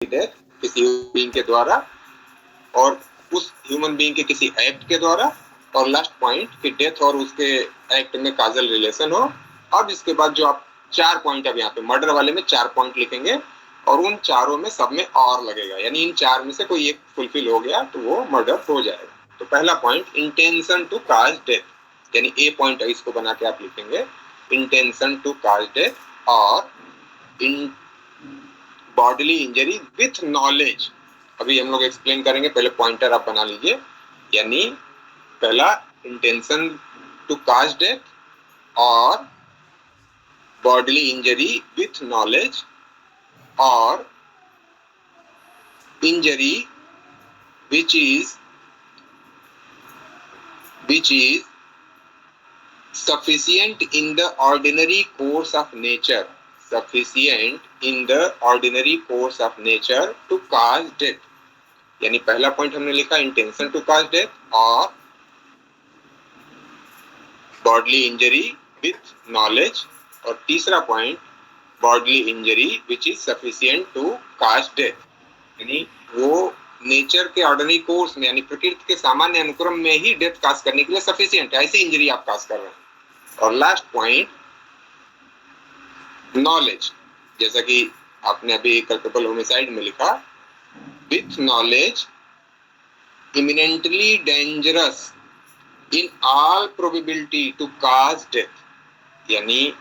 Death किसी being के द्वारा और उस ह्यूमन बीइंग के किसी एक्ट के द्वारा, और लास्ट पॉइंट कि डेथ और उसके एक्ट में काजल रिलेशन हो। अब इसके बाद जो आप 4 पॉइंट अब यहाँ पे मर्डर वाले में 4 पॉइंट लिखेंगे और उन चारों में सब में और लगेगा, यानी इन 4 में से कोई एक फुलफिल हो गया तो वो मर्डर हो जाएगा। तो पहला point intention to cause death, यानी ए पॉइंट है, इसको बना के आप लिखेंगे इंटेंशन टू काज डेथ और इन बॉडीली इंजरी विथ नॉलेज। अभी हम लोग एक्सप्लेन करेंगे, पहले पॉइंटर आप बना लीजिए। यानी पहला इंटेंशन टू काज डेथ और बॉडीली इंजरी विथ नॉलेज और injury which is sufficient in the ordinary course of nature, sufficient in the ordinary course of nature to cause death। यानी पहला पॉइंट हमने लिखा इंटेंशन टू कॉज डेथ और bodily injury with knowledge, और तीसरा point bodily injury which is sufficient to cause death, यानी वो nature के ऑर्डिनरी कोर्स में यानी प्रकृति के सामान्य अनुक्रम में ही डेथ काज करने के लिए सफिशिएंट है, ऐसी इंजरी आप काज कर रहे हैं। और लास्ट पॉइंट नॉलेज, जैसा कि आपने अभी कल्पेबल होमिसाइड में लिखा with knowledge imminently dangerous in all probability to cause death. यानी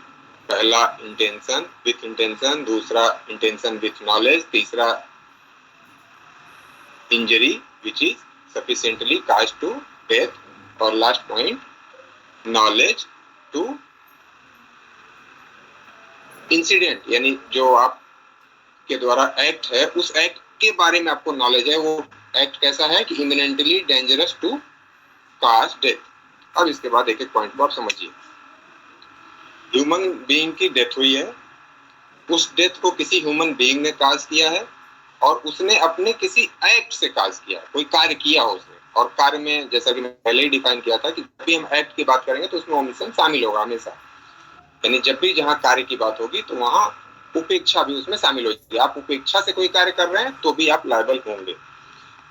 पहला इंटेंशन विथ इंटेंशन, दूसरा इंटेंशन विथ नॉलेज, तीसरा injury which is sufficiently cause to death, और last point knowledge to incident, यानी जो आप के द्वारा एक्ट है उस एक्ट के बारे में आपको नॉलेज है, वो एक्ट कैसा है कि imminently dangerous to cause death. अब इसके बाद एक एक पॉइंट को आप समझिए। ह्यूमन बीइंग की डेथ हुई है, उस डेथ को किसी ह्यूमन बीइंग ने काज किया है और उसने अपने किसी एक्ट से काज किया, कोई कार्य किया हो उसने। और कार्य में जैसा कि मैं पहले ही डिफाइन किया था कि जब भी हम एक्ट की बात करेंगे तो उसमें ओमिशन शामिल होगा हमेशा, यानी जब भी जहाँ कार्य की बात होगी तो वहाँ उपेक्षा भी उसमें शामिल होगी। आप उपेक्षा से कोई कार्य कर रहे हैं तो भी आप लायबल होंगे।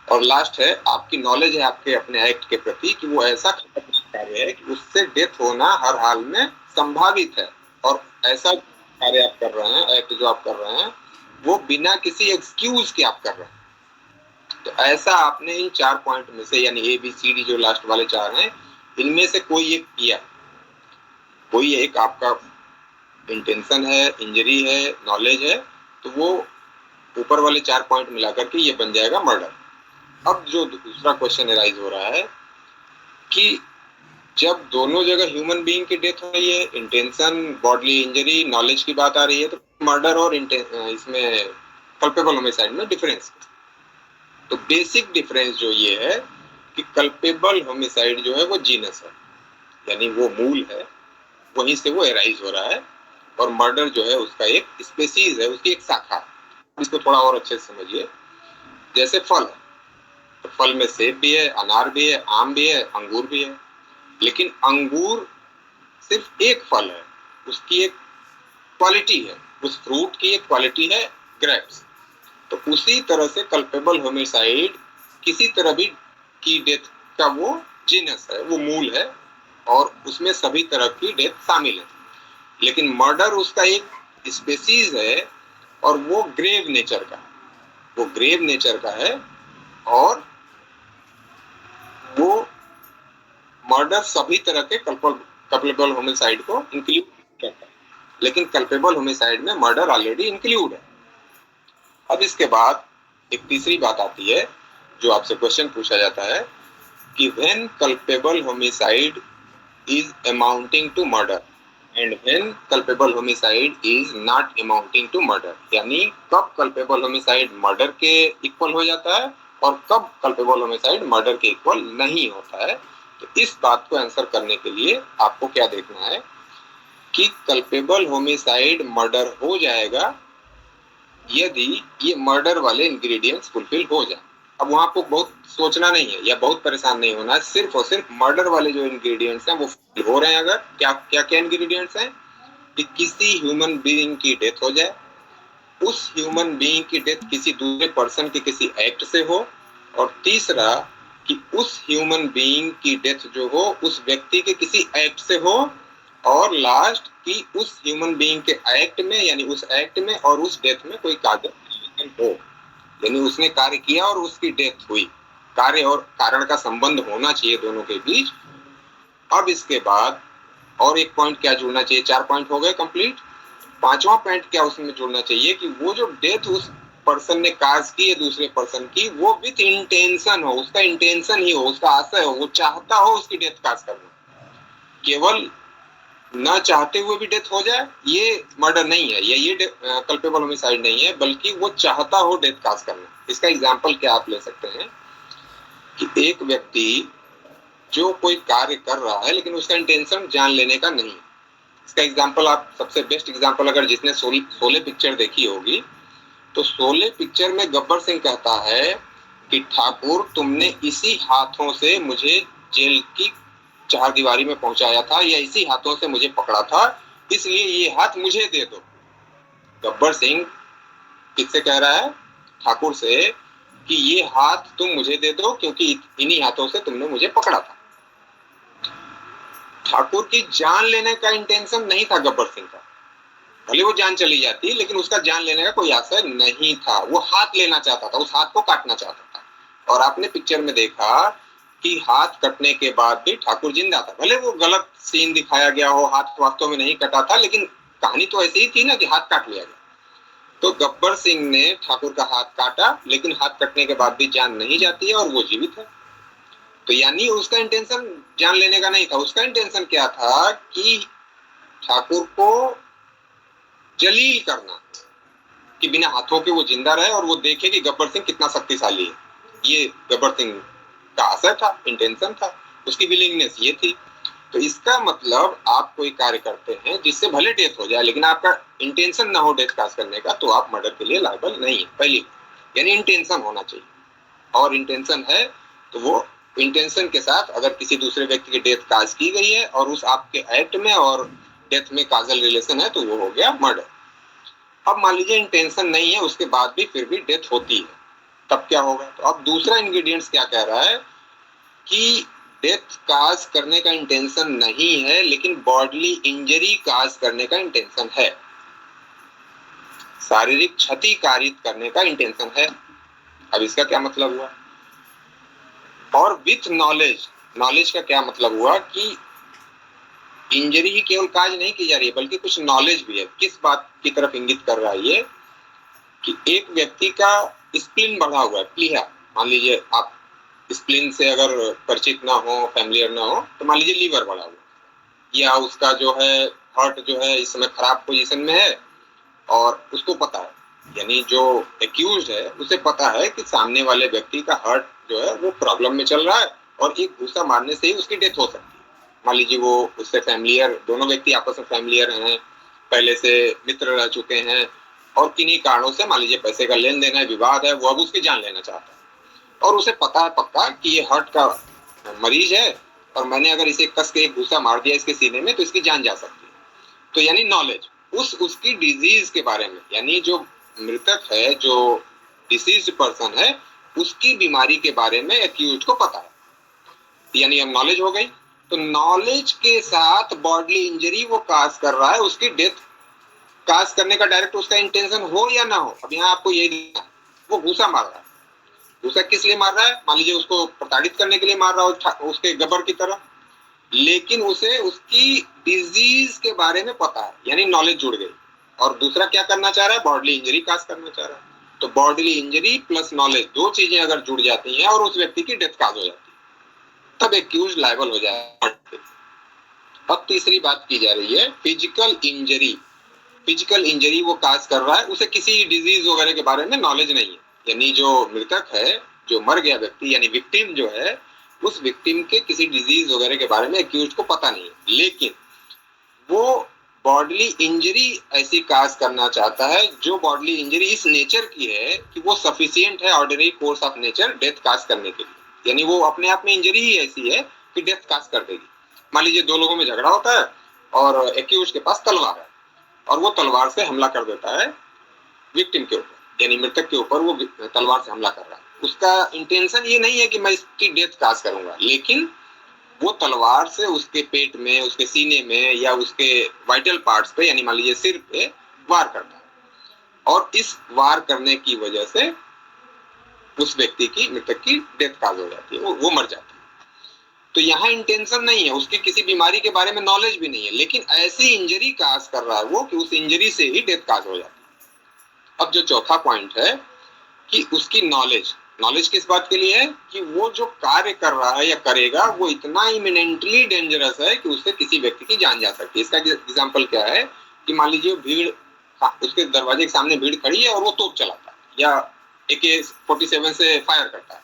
और लास्ट है आपकी नॉलेज है आपके अपने एक्ट के प्रति कि वो ऐसा कार्य है कि उससे डेथ होना हर हाल में संभावित है, और ऐसा कार्य आप कर रहे हैं, एक्ट जो आप कर रहे हैं वो बिना किसी एक्सक्यूज के आप कर रहे हैं। तो ऐसा आपने इन 4 पॉइंट में से, यानी ए बी सी डी जो लास्ट वाले 4 हैं, इनमें से कोई एक किया, कोई एक आपका इंटेंशन है, इंजरी है, नॉलेज है, तो वो ऊपर वाले 4 पॉइंट मिलाकर के ये बन जाएगा मर्डर। अब जो दूसरा क्वेश्चन एराइज हो रहा है कि जब दोनों जगह ह्यूमन बीइंग की डेथ हो रही है, इंटेंशन, बॉडली इंजरी, नॉलेज की बात आ रही है, तो मर्डर और इसमें कल्पेबल होमिसाइड में डिफरेंस। तो बेसिक डिफरेंस जो ये है कि कल्पेबल होमिसाइड जो है वो जीनस है, यानी वो मूल है, वहीं से वो एराइज हो रहा है, और मर्डर जो है उसका एक स्पेसीज है, उसकी एक शाखा। इसको थोड़ा और अच्छे से समझिए। जैसे फल है, तो फल में सेब भी है, अनार भी है, आम भी है, अंगूर भी है, लेकिन अंगूर सिर्फ एक फल है, उसकी एक क्वालिटी है, उस फ्रूट की एक क्वालिटी है ग्रेप्स। तो उसी तरह से कल्पेबल होमिसाइड किसी तरह भी की डेथ का वो जीनस है, वो मूल है, और उसमें सभी तरह की डेथ शामिल है। लेकिन मर्डर उसका एक स्पेसीज है और वो ग्रेव नेचर का, वो ग्रेव नेचर का है, और वो मर्डर सभी तरह के कल्पेबल होमिसाइड को इंक्लूड करता है, लेकिन कल्पेबल होमिसाइड में मर्डर ऑलरेडी इंक्लूड है। अब इसके बाद एक तीसरी बात आती है जो आपसे क्वेश्चन पूछा जाता है कि when culpable homicide is amounting to murder and when culpable homicide is not amounting to murder, यानी कब कल्पेबल होमिसाइड मर्डर के इक्वल हो जाता है और कब कल्पेबल होमिसाइड मर्डर के इक्वल नहीं होता है। तो इस बात को आंसर करने के लिए आपको क्या देखना है कि कल्पेबल होमिसाइड मर्डर हो जाएगा यदि ये मर्डर वाले इंग्रेडिएंट्स फुलफिल हो जाए। अब वहां आपको बहुत सोचना नहीं है या बहुत परेशान नहीं होना है, सिर्फ और सिर्फ मर्डर वाले जो इंग्रेडिएंट्स हैं वो फुलफिल हो रहे हैं। अगर क्या क्या क्या इंग्रेडिएंट्स हैं कि किसी ह्यूमन बीइंग की डेथ हो जाए, उस ह्यूमन बीइंग की डेथ किसी दूसरे पर्सन के किसी एक्ट से हो, और तीसरा कि उस ह्यूमन बीइंग की डेथ जो हो उस व्यक्ति के किसी एक्ट से हो, और लास्ट कि उस ह्यूमन बीइंग के एक्ट में यानी उस एक्ट में और उस डेथ में कोई काजल हो, यानी उसने कार्य किया और उसकी डेथ हुई, कार्य और कारण का संबंध होना चाहिए दोनों के बीच। अब इसके बाद और एक पॉइंट क्या जुड़ना चाहिए, 4 पॉइंट हो गए कंप्लीट। पांचवा पॉइंट क्या उसमें जुड़ना चाहिए कि वो जो डेथ उस पर्सन ने काज की है दूसरे पर्सन की, वो विथ इंटेंशन हो, उसका इंटेंशन ही हो, उसका आशय हो, वो चाहता हो उसकी डेथ काज करना। केवल न चाहते हुए भी डेथ हो जाए ये मर्डर नहीं है, ये कल्पेबल होमिसाइड नहीं है, बल्कि वो चाहता हो डेथ काज करना। इसका एग्जांपल क्या आप ले सकते हैं कि एक व्यक्ति जो कोई कार्य कर रहा है लेकिन उसका इंटेंशन जान लेने का नहीं। इसका एग्जांपल आप सबसे बेस्ट एग्जांपल अगर जिसने शोले पिक्चर देखी होगी, तो शोले पिक्चर में गब्बर सिंह कहता है कि ठाकुर तुमने इसी हाथों से मुझे जेल की चार दीवारी में पहुंचाया था, या इसी हाथों से मुझे पकड़ा था, इसलिए ये हाथ मुझे दे दो। गब्बर सिंह किससे कह रहा है? ठाकुर से, कि ये हाथ तुम मुझे दे दो क्योंकि इन्हीं हाथों से तुमने मुझे पकड़ा था। ठाकुर की जान लेने का इंटेंशन नहीं था गब्बर सिंह का, भले वो जान चली जाती लेकिन उसका जान लेने का कोई आशय नहीं था, वो हाथ लेना चाहता था, उस हाथ को काटना चाहता था। और आपने पिक्चर में देखा कि हाथ कटने के बाद भी ठाकुर जिंदा था, भले वो गलत सीन दिखाया गया हो, हाथ वास्तव में नहीं कटा था, लेकिन कहानी तो ऐसी ही थी ना कि हाथ काट लिया गया। तो गब्बर सिंह ने ठाकुर का हाथ काटा, लेकिन हाथ कटने के बाद भी जान नहीं जाती है और वो जीवित है। तो यानी उसका इंटेंशन जान लेने का नहीं था, उसका इंटेंशन क्या था कि ठाकुर को जलील करना, कि बिना हाथों के वो जिंदा रहे और वो देखे कि गब्बर सिंह कितना शक्तिशाली है। ये गब्बर सिंह का आशय था, इंटेंशन था, उसकी विलिंगनेस ये थी। तो इसका मतलब आप कोई कार्य करते हैं जिससे भले डेथ हो जाए, लेकिन आपका इंटेंशन ना हो डेथ काज करने का, तो आप मर्डर के लिए लायबल नहीं है। पहली यानी इंटेंशन होना चाहिए, और इंटेंशन है तो वो इंटेंशन के साथ अगर किसी दूसरे व्यक्ति की डेथ काज की गई है और उस आपके एक्ट में और डेथ में काजल रिलेशन है, तो वो हो गया मर्डर। अब मान लीजिए इंटेंशन नहीं है, उसके बाद भी फिर भी डेथ होती है, तब क्या होगा? तो अब दूसरा इंग्रेडिएंट्स क्या कह रहा है कि डेथ काज करने का इंटेंशन नहीं है, लेकिन बॉडली इंजरी काज करने का इंटेंशन है, शारीरिक क्षति कारित करने का इंटेंशन है। अब इसका क्या मतलब हुआ? और विथ नॉलेज, नॉलेज का क्या मतलब हुआ कि इंजरी ही केवल काज नहीं की जा रही है, बल्कि कुछ नॉलेज भी है। किस बात की तरफ इंगित कर रहा है ये कि एक व्यक्ति का स्प्लीन बढ़ा हुआ है, प्लीहा। मान लीजिए आप स्प्लीन से अगर परिचित ना हो, फैमिलियर ना हो, तो मान लीजिए लीवर बढ़ा हुआ, या उसका जो है हार्ट जो है इस समय खराब पोजीशन में है और उसको पता है, यानी जो एक्यूज्ड है उसे पता है कि सामने वाले व्यक्ति का हार्ट जो है वो प्रॉब्लम में चल रहा है और एक घूसा मारने से ही उसकी डेथ हो सकती है। मान लीजिए वो उससे फैमिलियर, दोनों व्यक्ति आपस में फैमिलियर हैं, पहले से मित्र रह चुके हैं, और किन्हीं कारणों से मान लीजिए पैसे का लेन देन है, विवाद है, वो अब उसकी जान लेना चाहता है और उसे पता है पक्का कि ये हार्ट का मरीज है और मैंने अगर इसे कस के एक घूसा मार दिया इसके सीने में तो इसकी जान जा सकती है। तो यानी नॉलेज उसकी डिजीज के बारे में, यानी जो मृतक है, जो डिसीज्ड पर्सन है, उसकी बीमारी के बारे में एक्यूज को पता है, यानी अब नॉलेज हो गई। तो नॉलेज के साथ बॉडली इंजरी वो काज कर रहा है, उसकी डेथ काज करने का डायरेक्ट उसका इंटेंशन हो या ना हो, अब यहाँ आपको यही देखना है। वो घूसा मार रहा है, घूसा किस लिए मार रहा है? मान लीजिए उसको प्रताड़ित करने के लिए मार रहा हो, उसके गब्बर की तरह, लेकिन उसे उसकी डिजीज के बारे में पता है, यानी नॉलेज जुड़ गई। और दूसरा क्या करना चाह रहा है? बॉडली इंजरी काज करना चाह रहा है। तो बॉडली इंजरी प्लस नॉलेज, दो चीजें अगर जुड़ जाती हैं और उस व्यक्ति की डेथ काज हो जाती है, तब एक्यूज लायबल हो जाए। अब तीसरी बात की जा रही है फिजिकल इंजरी। फिजिकल इंजरी वो काज कर रहा है, उसे किसी डिजीज वगैरह के बारे में नॉलेज नहीं है, यानी जो मृतक है, जो मर गया व्यक्ति, यानी विक्टिम जो है, उस विक्टिम के किसी डिजीज वगैरह के बारे में एक्यूज को पता नहीं है, लेकिन वो बॉडली इंजरी ऐसी काज करना चाहता है जो बॉडली इंजरी इस नेचर की है कि वो सफिशिएंट है ordinary course of nature death cause करने के लिए, यानी वो अपने आप में इंजरी ही ऐसी है कि डेथ काज कर देगी। मान लीजिए दो लोगों में झगड़ा होता है और एक्यूज के पास तलवार है और वो तलवार से हमला कर देता है विक्टिम के ऊपर यानी मृतक के ऊपर वो तलवार से हमला कर रहा है, उसका इंटेंशन ये नहीं है कि मैं इसकी डेथ काज करूंगा, लेकिन वो तलवार से उसके पेट में, उसके सीने में या उसके वाइटल पार्ट्स पे यानी मान लीजिए सिर पे वार करता है और इस वार करने की वजह से उस व्यक्ति की, मृतक की डेथ काज हो जाती है, वो मर जाता है। तो यहाँ इंटेंशन नहीं है, उसकी किसी बीमारी के बारे में नॉलेज भी नहीं है, लेकिन ऐसी इंजरी काज कर रहा है वो कि उस इंजरी से ही डेथ काज हो जाती है। अब जो चौथा पॉइंट है कि उसकी नॉलेज किस बात के लिए है कि वो जो कार्य कर रहा है या करेगा वो इतना इमिनेंटली डेंजरस है कि उससे किसी व्यक्ति की जान जा सकती है। इसका एग्जांपल क्या है कि मान लीजिए भीड़, उसके दरवाजे के सामने भीड़ खड़ी है और वो तोप चलाता है या AK-47 से फायर करता है,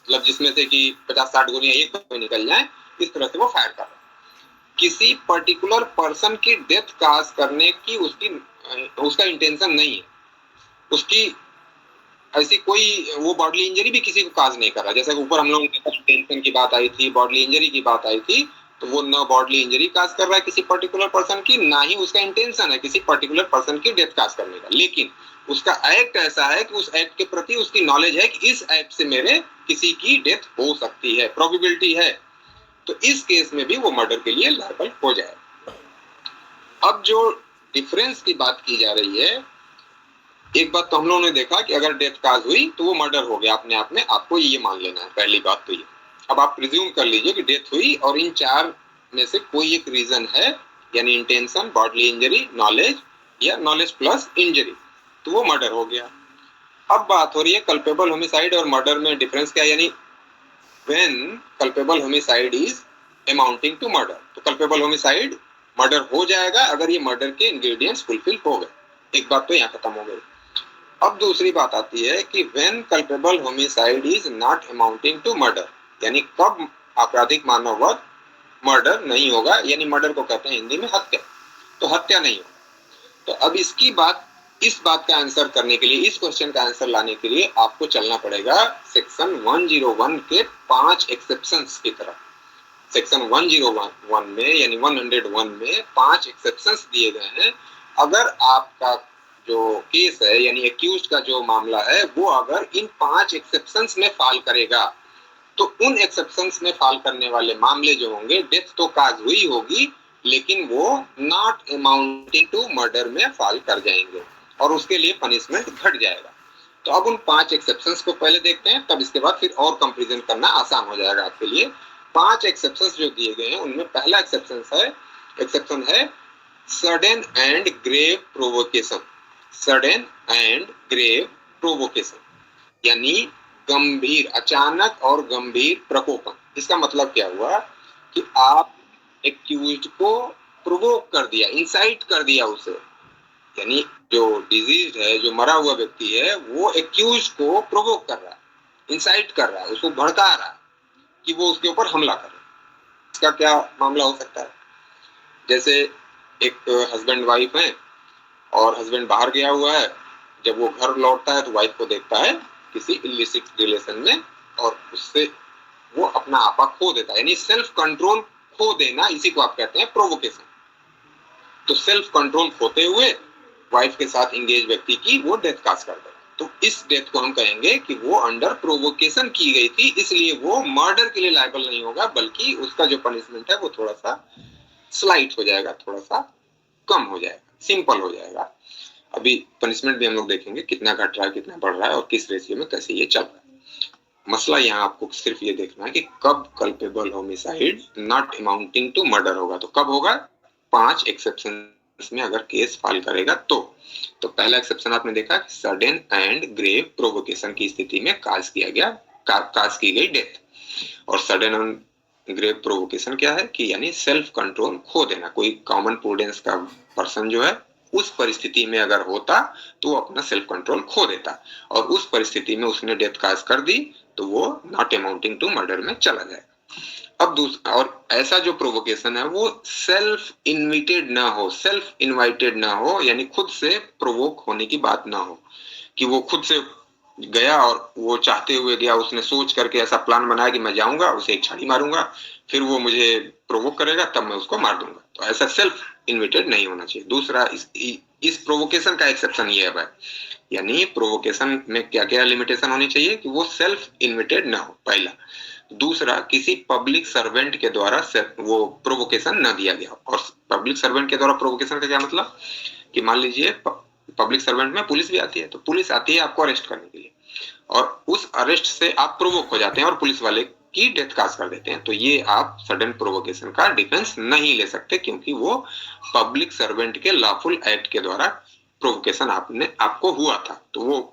मतलब जिसमें से कि 50-60 गोलियां एक पे निकल जाए, इस तरह से वो फायर कर रहा है। किसी पर्टिकुलर पर्सन की डेथ काज करने की उसका इंटेंशन नहीं है, उसकी ऐसी कोई वो बॉडली इंजरी भी किसी को काज नहीं कर रहा। जैसे ऊपर हम लोग टेंशन की बात आई थी, बॉडली इंजरी की बात आई थी, तो वो न बॉडली इंजरी काज कर रहा है किसी पर्टिकुलर पर्सन की, ना ही उसका इंटेंशन है किसी पर्टिकुलर पर्सन की डेथ काज करने का, लेकिन उसका एक्ट ऐसा है कि उस एक्ट के प्रति उसकी नॉलेज है कि इस एक्ट से मेरे किसी की डेथ हो सकती है, प्रोबेबिलिटी है, तो इस केस में भी वो मर्डर के लिए लायबल हो जाए। अब जो डिफरेंस की बात की जा रही है, एक बात तो हम लोगों ने देखा कि अगर डेथ काज हुई तो वो मर्डर हो गया अपने आप में, आपको ये मान लेना है, पहली बात तो ये। अब आप प्रिज्यूम कर लीजिए कि डेथ हुई और इन चार में से कोई एक रीजन है, यानी इंटेंशन, बॉडली इंजरी, नॉलेज या नॉलेज प्लस इंजरी, तो वो मर्डर हो गया। अब बात हो रही है कल्पेबल होमिसाइड और मर्डर में डिफरेंस क्या है, यानी when culpable homicide is amounting to murder, तो कल्पेबल होमिसाइड मर्डर हो जाएगा अगर ये मर्डर के इंग्रेडिएंट्स फुलफिल हो गए। एक बात तो यहाँ खत्म हो गई। अब दूसरी बात आती है कि when culpable homicide is not amounting to murder, यानी कब आपराधिक मानववध मर्डर नहीं होगा, यानी मर्डर को कहते हैं हिंदी में हत्या, तो हत्या नहीं होगा। तो अब इस बात का आंसर करने के लिए, इस क्वेश्चन का आंसर लाने के लिए आपको चलना पड़ेगा सेक्शन 101 के 5 एक्सेप्शंस की तरफ। सेक्शन 101 में यानी 101 में 5 एक्सेप्शंस दिए गए हैं। अगर आपका जो केस है यानी एक्यूज्ड का जो मामला है वो अगर इन 5 एक्सेप्शंस में फॉल करेगा, तो उन एक्सेप्शंस में फॉल करने वाले मामले जो होंगे, डेथ तो काज हुई होगी लेकिन वो नॉट अमाउंटिंग टू मर्डर में फॉल कर जाएंगे और उसके लिए पनिशमेंट घट जाएगा। तो अब उन 5 एक्सेप्शंस को पहले देखते हैं, तब इसके बाद फिर और कंपैरिजन करना आसान हो जाएगा आपके लिए। 5 एक्सेप्शंस जो दिए गए हैं उनमें पहला एक्सेप्शन है sudden and grave provocation. Sudden and grave provocation यानी गंभीर, अचानक और गंभीर प्रकोपन। इसका मतलब क्या हुआ कि आप एक्यूज्ड को प्रोवोक कर दिया, इंसाइट कर दिया उसे, यानी जो डिजीज है, जो मरा हुआ व्यक्ति है, वो एक्यूज्ड को प्रोवोक कर रहा है, इंसाइट कर रहा है, उसको भड़का रहा है कि वो उसके ऊपर हमला करे। इसका क्या मामला हो सकता है, जैसे एक हस्बैंड वाइफ है और हस्बैंड बाहर गया हुआ है, जब वो घर लौटता है तो वाइफ को देखता है किसी इलिसिट रिलेशन में और उससे वो अपना आपा खो देता है, यानी सेल्फ कंट्रोल खो देना, इसी को आप कहते हैं प्रोवोकेशन। तो सेल्फ कंट्रोल खोते हुए वाइफ के साथ इंगेज व्यक्ति की वो डेथ काज कर देगा, तो इस डेथ को हम कहेंगे कि वो अंडर प्रोवोकेशन की गई थी, इसलिए वो मर्डर के लिए लायबल नहीं होगा, बल्कि उसका जो पनिशमेंट है वो थोड़ा सा स्लाइट हो जाएगा, थोड़ा सा कम हो जाएगा, सिंपल हो जाएगा। अभी पनिशमेंट भी हम लोग देखेंगे कितना घट रहा है, कितना बढ़ रहा है और किस रेशियो में कैसे ये चल रहा है। मसला यहाँ आपको सिर्फ ये देखना है कि कब culpable homicide not amounting to murder होगा, तो कब होगा, 5 एक्सेप्शंस में अगर केस फाइल करेगा तो पहला एक्सेप्शन आपने देखा सडन एंड ग्रेव प्रोवोकेशन की स्थिति में काज की गई डेथ। और सडन एंड ग्रेव प्रोवोकेशन क्या है कि यानी सेल्फ कंट्रोल खो देना। कोई कॉमन प्रूडेंस का पर्सन जो है उस परिस्थिति में अगर होता तो वो अपना सेल्फ कंट्रोल खो देता और उस परिस्थिति में उसने डेथ काज कर दी तो वो नॉट अमाउंटिंग टू मर्डर में चला जाएगा। अब दूसरा, और ऐसा जो प्रोवोकेशन है वो सेल्फ इन्विटेड ना हो, सेल्फ इनवाइटेड ना हो, यानी खुद से प्रोवोक होने की बात ना हो कि वो खुद से गया और वो चाहते हुए गया, उसने सोच करके ऐसा प्लान बनाया कि मैं जाऊंगा, उसे एक छाड़ी मारूंगा, फिर वो मुझे प्रोवोक करेगा, तब मैं उसको मार दूंगा। तो ऐसा सेल्फ इन्विटेड नहीं होना चाहिए। दूसरा, इस प्रोवोकेशन का एक्सेप्शन ये है भाई यानी प्रोवोकेशन में क्या क्या लिमिटेशन होनी चाहिए कि वो सेल्फ इन्विटेड ना हो, पहला। दूसरा, किसी पब्लिक सर्वेंट के द्वारा वो प्रोवोकेशन ना दिया गया। और पब्लिक सर्वेंट के द्वारा प्रोवोकेशन का क्या मतलब कि मान लीजिए पब्लिक सर्वेंट में पुलिस भी आती है, तो पुलिस आती है आपको अरेस्ट करने के लिए, और उस अरेस्ट से आप प्रोवोक हो जाते हैं और पुलिस वाले की डेथ काज कर देते हैं, तो ये आप सडन प्रोवोकेशन का डिफेंस नहीं ले सकते, क्योंकि वो पब्लिक सर्वेंट के लॉफुल एक्ट के द्वारा प्रोवोकेशन आपको हुआ था, तो वो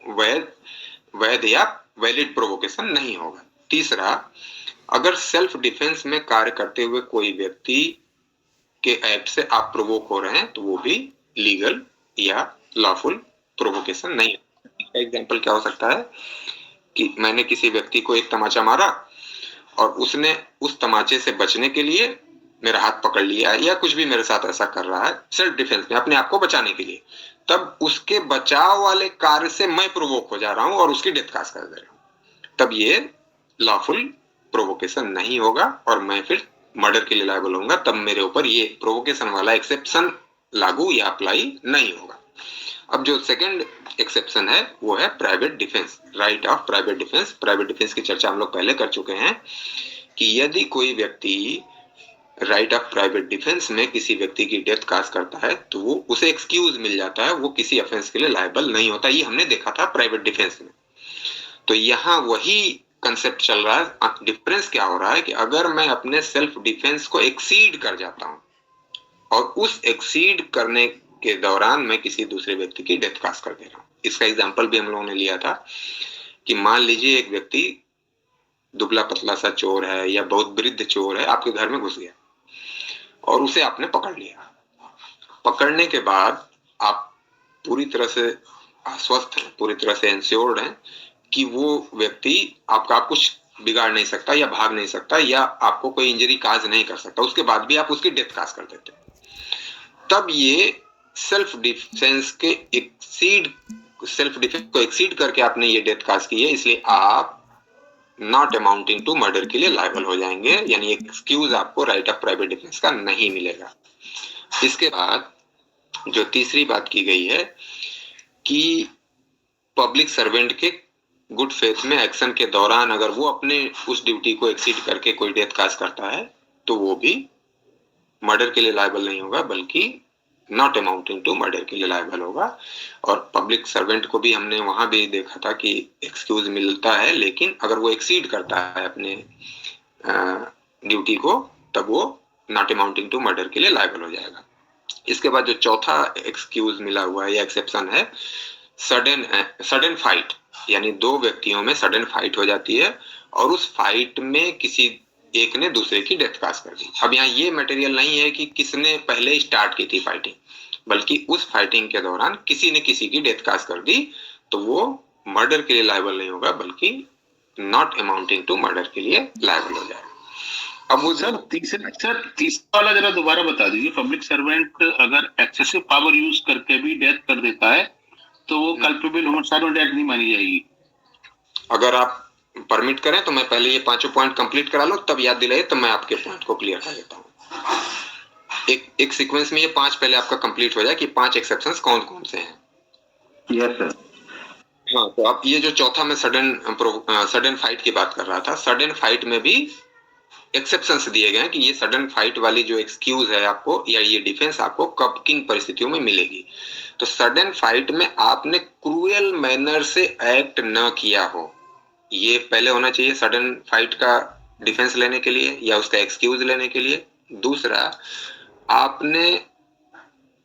वैध या वैलिड प्रोवोकेशन नहीं होगा। तीसरा, अगर सेल्फ डिफेंस में कार्य करते हुए कोई व्यक्ति के एक्ट से आप प्रोवोक हो रहे हैं, तो वो भी लीगल या लॉफुल प्रोवोकेशन नहीं है। इसका एग्जांपल क्या हो सकता है कि मैंने किसी व्यक्ति को एक तमाचा मारा और उसने उस तमाचे से बचने के लिए मेरा हाथ पकड़ लिया, या कुछ भी मेरे साथ ऐसा कर रहा है सेल्फ डिफेंस में, अपने आप को बचाने के लिए, तब उसके बचाव वाले कार्य से मैं प्रोवोक हो जा रहा हूं और उसकी डेथ काज कर दे रहा हूं, तब ये लॉफुल प्रोवोकेशन नहीं होगा और मैं फिर मर्डर के लिए लायबल होऊंगा, तब मेरे ऊपर ये प्रोवोकेशन वाला एक्सेप्शन लागू या अप्लाई नहीं होगा। अब जो सेकंड एक्सेप्शन है वो है private defence, right of private defence. Private defence की चर्चा हम लोग पहले कर चुके हैं कि यदि कोई व्यक्ति राइट ऑफ प्राइवेट डिफेंस में किसी व्यक्ति की डेथ काज करता है, तो वो उसे एक्सक्यूज मिल जाता है, वो किसी ऑफेंस के लिए लायबल नहीं होता। ये हमने देखा था प्राइवेट डिफेंस में। तो यहाँ वही कंसेप्ट चल रहा है। डिफरेंस क्या हो रहा है कि अगर मैं अपने सेल्फ डिफेंस को एक्सीड कर जाता हूं और उस एक्सीड करने के दौरान मैं किसी दूसरे व्यक्ति की डेथ काज कर दे रहा हूं। इसका एग्जांपल भी हम लोगों ने लिया था कि मान लीजिए एक व्यक्ति दुबला पतला सा चोर है या बहुत वृद्ध चोर है, आपके घर में घुस गया और उसे आपने पकड़ लिया। पकड़ने के बाद आप पूरी तरह से आश्वस्त हैं, पूरी तरह से इंश्योर्ड हैं कि वो व्यक्ति आपका कुछ बिगाड़ नहीं सकता या भाग नहीं सकता या आपको कोई इंजरी काज नहीं कर सकता, उसके बाद भी आप उसकी डेथ काज कर देते हैं। तब ये सेल्फ डिफेंस को एक्सीड करके आपने ये डेथ काज की है, इसलिए आप नॉट अमाउंटिंग टू मर्डर के लिए लायबल हो जाएंगे, यानी एक्सक्यूज आपको राइट ऑफ प्राइवेट डिफेंस का नहीं मिलेगा। इसके बाद जो तीसरी बात की गई है कि पब्लिक सर्वेंट के गुड फेथ में एक्शन के दौरान अगर वो अपने उस ड्यूटी को एक्सीड करके कोई डेथ काज करता है, तो वो भी मर्डर के लिए लायबल नहीं होगा, बल्कि नॉट अमाउंटिंग टू मर्डर के लिए लायबल होगा। और पब्लिक सर्वेंट को भी हमने वहां भी देखा था कि एक्सक्यूज मिलता है, लेकिन अगर वो एक्सीड करता है अपने ड्यूटी को, तब वो नॉट अमाउंटिंग टू मर्डर के लिए लायबल हो जाएगा। इसके बाद जो चौथा एक्सक्यूज मिला हुआ है या एक्सेप्शन है, सडन फाइट, यानी दो व्यक्तियों में सडन फाइट हो जाती है और उस फाइट में किसी एक ने दूसरे की डेथ काज कर दी। अब यहाँ ये मटेरियल नहीं है कि किसने पहले स्टार्ट की थी फाइटिंग, बल्कि उस फाइटिंग के दौरान किसी ने किसी की डेथ काज कर दी, तो वो मर्डर के लिए लायबल नहीं होगा, बल्कि नॉट अमाउंटिंग टू मर्डर के लिए लायबल हो जाएगा। अब वो सर तीसरा वाला जरा दोबारा बता दीजिए। पब्लिक सर्वेंट अगर एक्सेसिव पावर यूज करके भी डेथ कर देता है तो वो कल्पेबल होमिसाइड में डेथ नहीं मानी जाएगी। अगर आप परमिट करें तो मैं पहले ये पांचों पॉइंट कंप्लीट करा लूं, तब याद दिलाइए, तब मैं आपके पॉइंट को क्लियर कर देता हूं। एक सीक्वेंस में ये 5 पहले आपका कंप्लीट हो जाए कि 5 एक्सेप्शंस कौन कौन से हैं। Yes sir. हाँ, तो आप ये जो चौथा में सडन फाइट की बात कर रहा था, सडन फाइट में भी एक्सेप्शंस दिए गए हैं कि ये सडन फाइट वाली जो एक्सक्यूज है आपको या ये डिफेंस आपको कब किन परिस्थितियों में मिलेगी। तो सडन फाइट में आपने क्रूएल मैनर से एक्ट न किया हो, ये पहले होना चाहिए सडन फाइट का डिफेंस लेने के लिए या उसका एक्सक्यूज लेने के लिए। दूसरा, आपने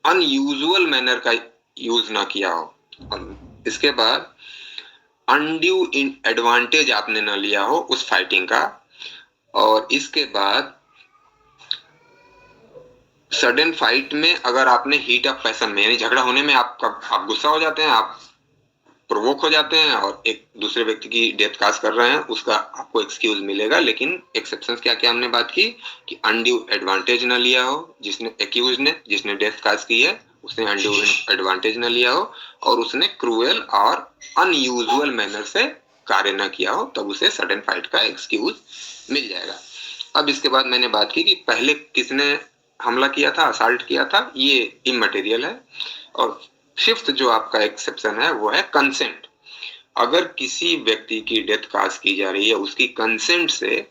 अनयूजुअल मैनर का यूज ना किया हो, और इसके बाद अनड्यू एडवांटेज आपने न लिया हो उस फाइटिंग का, और इसके बाद सडन फाइट में अगर आपने हीट ऑफ पैशन में, यानी झगड़ा होने में आप गुस्सा हो जाते हैं, आप प्रोवोक हो जाते हैं और एक दूसरे व्यक्ति की डेथ काज कर रहे हैं, उसका आपको एक्सक्यूज मिलेगा। लेकिन एक्सेप्शंस क्या क्या हमने बात की कि अनड्यू एडवांटेज न लिया हो, जिसने एक्यूज ने जिसने डेथ काज की है उसने अनड्यू एडवांटेज न लिया हो, और उसने क्रूएल और अनयूजुअल मैनर से कार्य न किया हो, तब उसे सडन फाइट का एक्सक्यूज मिल जाएगा। अब इसके बाद मैंने बात की कि पहले किसने हमला किया था, असाल्ट किया था, ये इमटेरियल है, और फिफ्थ जो आपका एक्सेप्शन है वो है कंसेंट। अगर किसी व्यक्ति की डेथ काज की जा रही है उसकी कंसेंट से,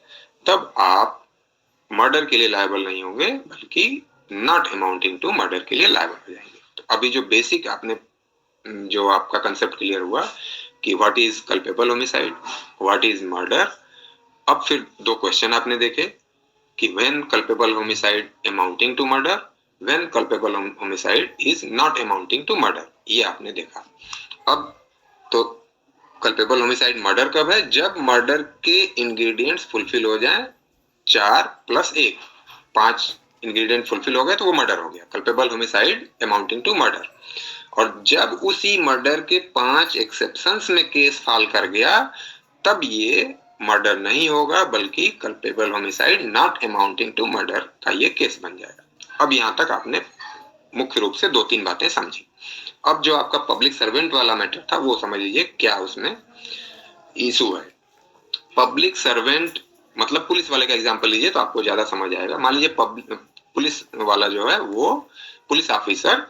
तब आप मर्डर के लिए लायबल नहीं होंगे बल्कि नॉट अमाउंटिंग टू मर्डर के लिए लायबल हो जाएंगे। तो अभी जो बेसिक आपने जो आपका कंसेप्ट क्लियर हुआ कि what is culpable homicide, what is murder. अब फिर दो क्वेश्चन आपने देखे कि when culpable homicide amounting to murder, when culpable homicide is not amounting to murder, ये आपने देखा। अब तो कल्पेबल होमिसाइड मर्डर कब है? जब मर्डर के इंग्रेडिएंट्स फुलफिल हो जाएं, 4 + 1, 5 इंग्रेडिएंट फुलफिल हो गए तो वो मर्डर हो गया, culpable homicide amounting to murder. और जब उसी मर्डर के 5 एक्सेप्शंस में केस फाल कर गया, तब ये मर्डर नहीं होगा बल्कि culpable homicide not amounting to murder का ये केस बन जाएगा। अब यहां तक आपने मुख्य रूप से 2-3 बातें समझी। अब जो आपका पब्लिक सर्वेंट वाला मैटर था वो समझ लीजिए क्या उसमें इशू है। पब्लिक सर्वेंट मतलब पुलिस वाले का एग्जांपल लीजिए तो आपको ज्यादा समझ आएगा। मान लीजिए पुलिस वाला जो है वो पुलिस ऑफिसर,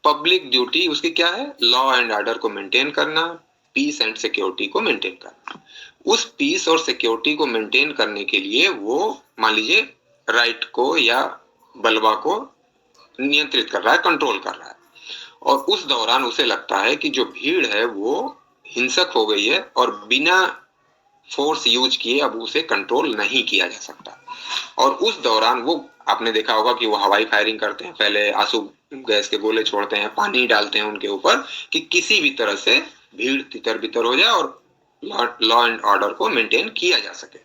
पब्लिक ड्यूटी उसकी क्या है? लॉ एंड ऑर्डर को मेंटेन करना, पीस एंड सिक्योरिटी को मेंटेन करना। उस पीस और सिक्योरिटी को मेंटेन करने के लिए वो मान लीजिए राइट को या बलवा को नियंत्रित कर रहा है, कंट्रोल कर रहा है, और उस दौरान उसे लगता है कि जो भीड़ है वो हिंसक हो गई है और बिना फोर्स यूज किए अब उसे कंट्रोल नहीं किया जा सकता। और उस दौरान वो आपने देखा होगा कि वो हवाई फायरिंग करते हैं, पहले आंसू गैस के गोले छोड़ते हैं, पानी डालते हैं उनके ऊपर कि किसी भी तरह से भीड़ तितर बितर हो जाए और लॉ एंड ऑर्डर को मेंटेन किया जा सके।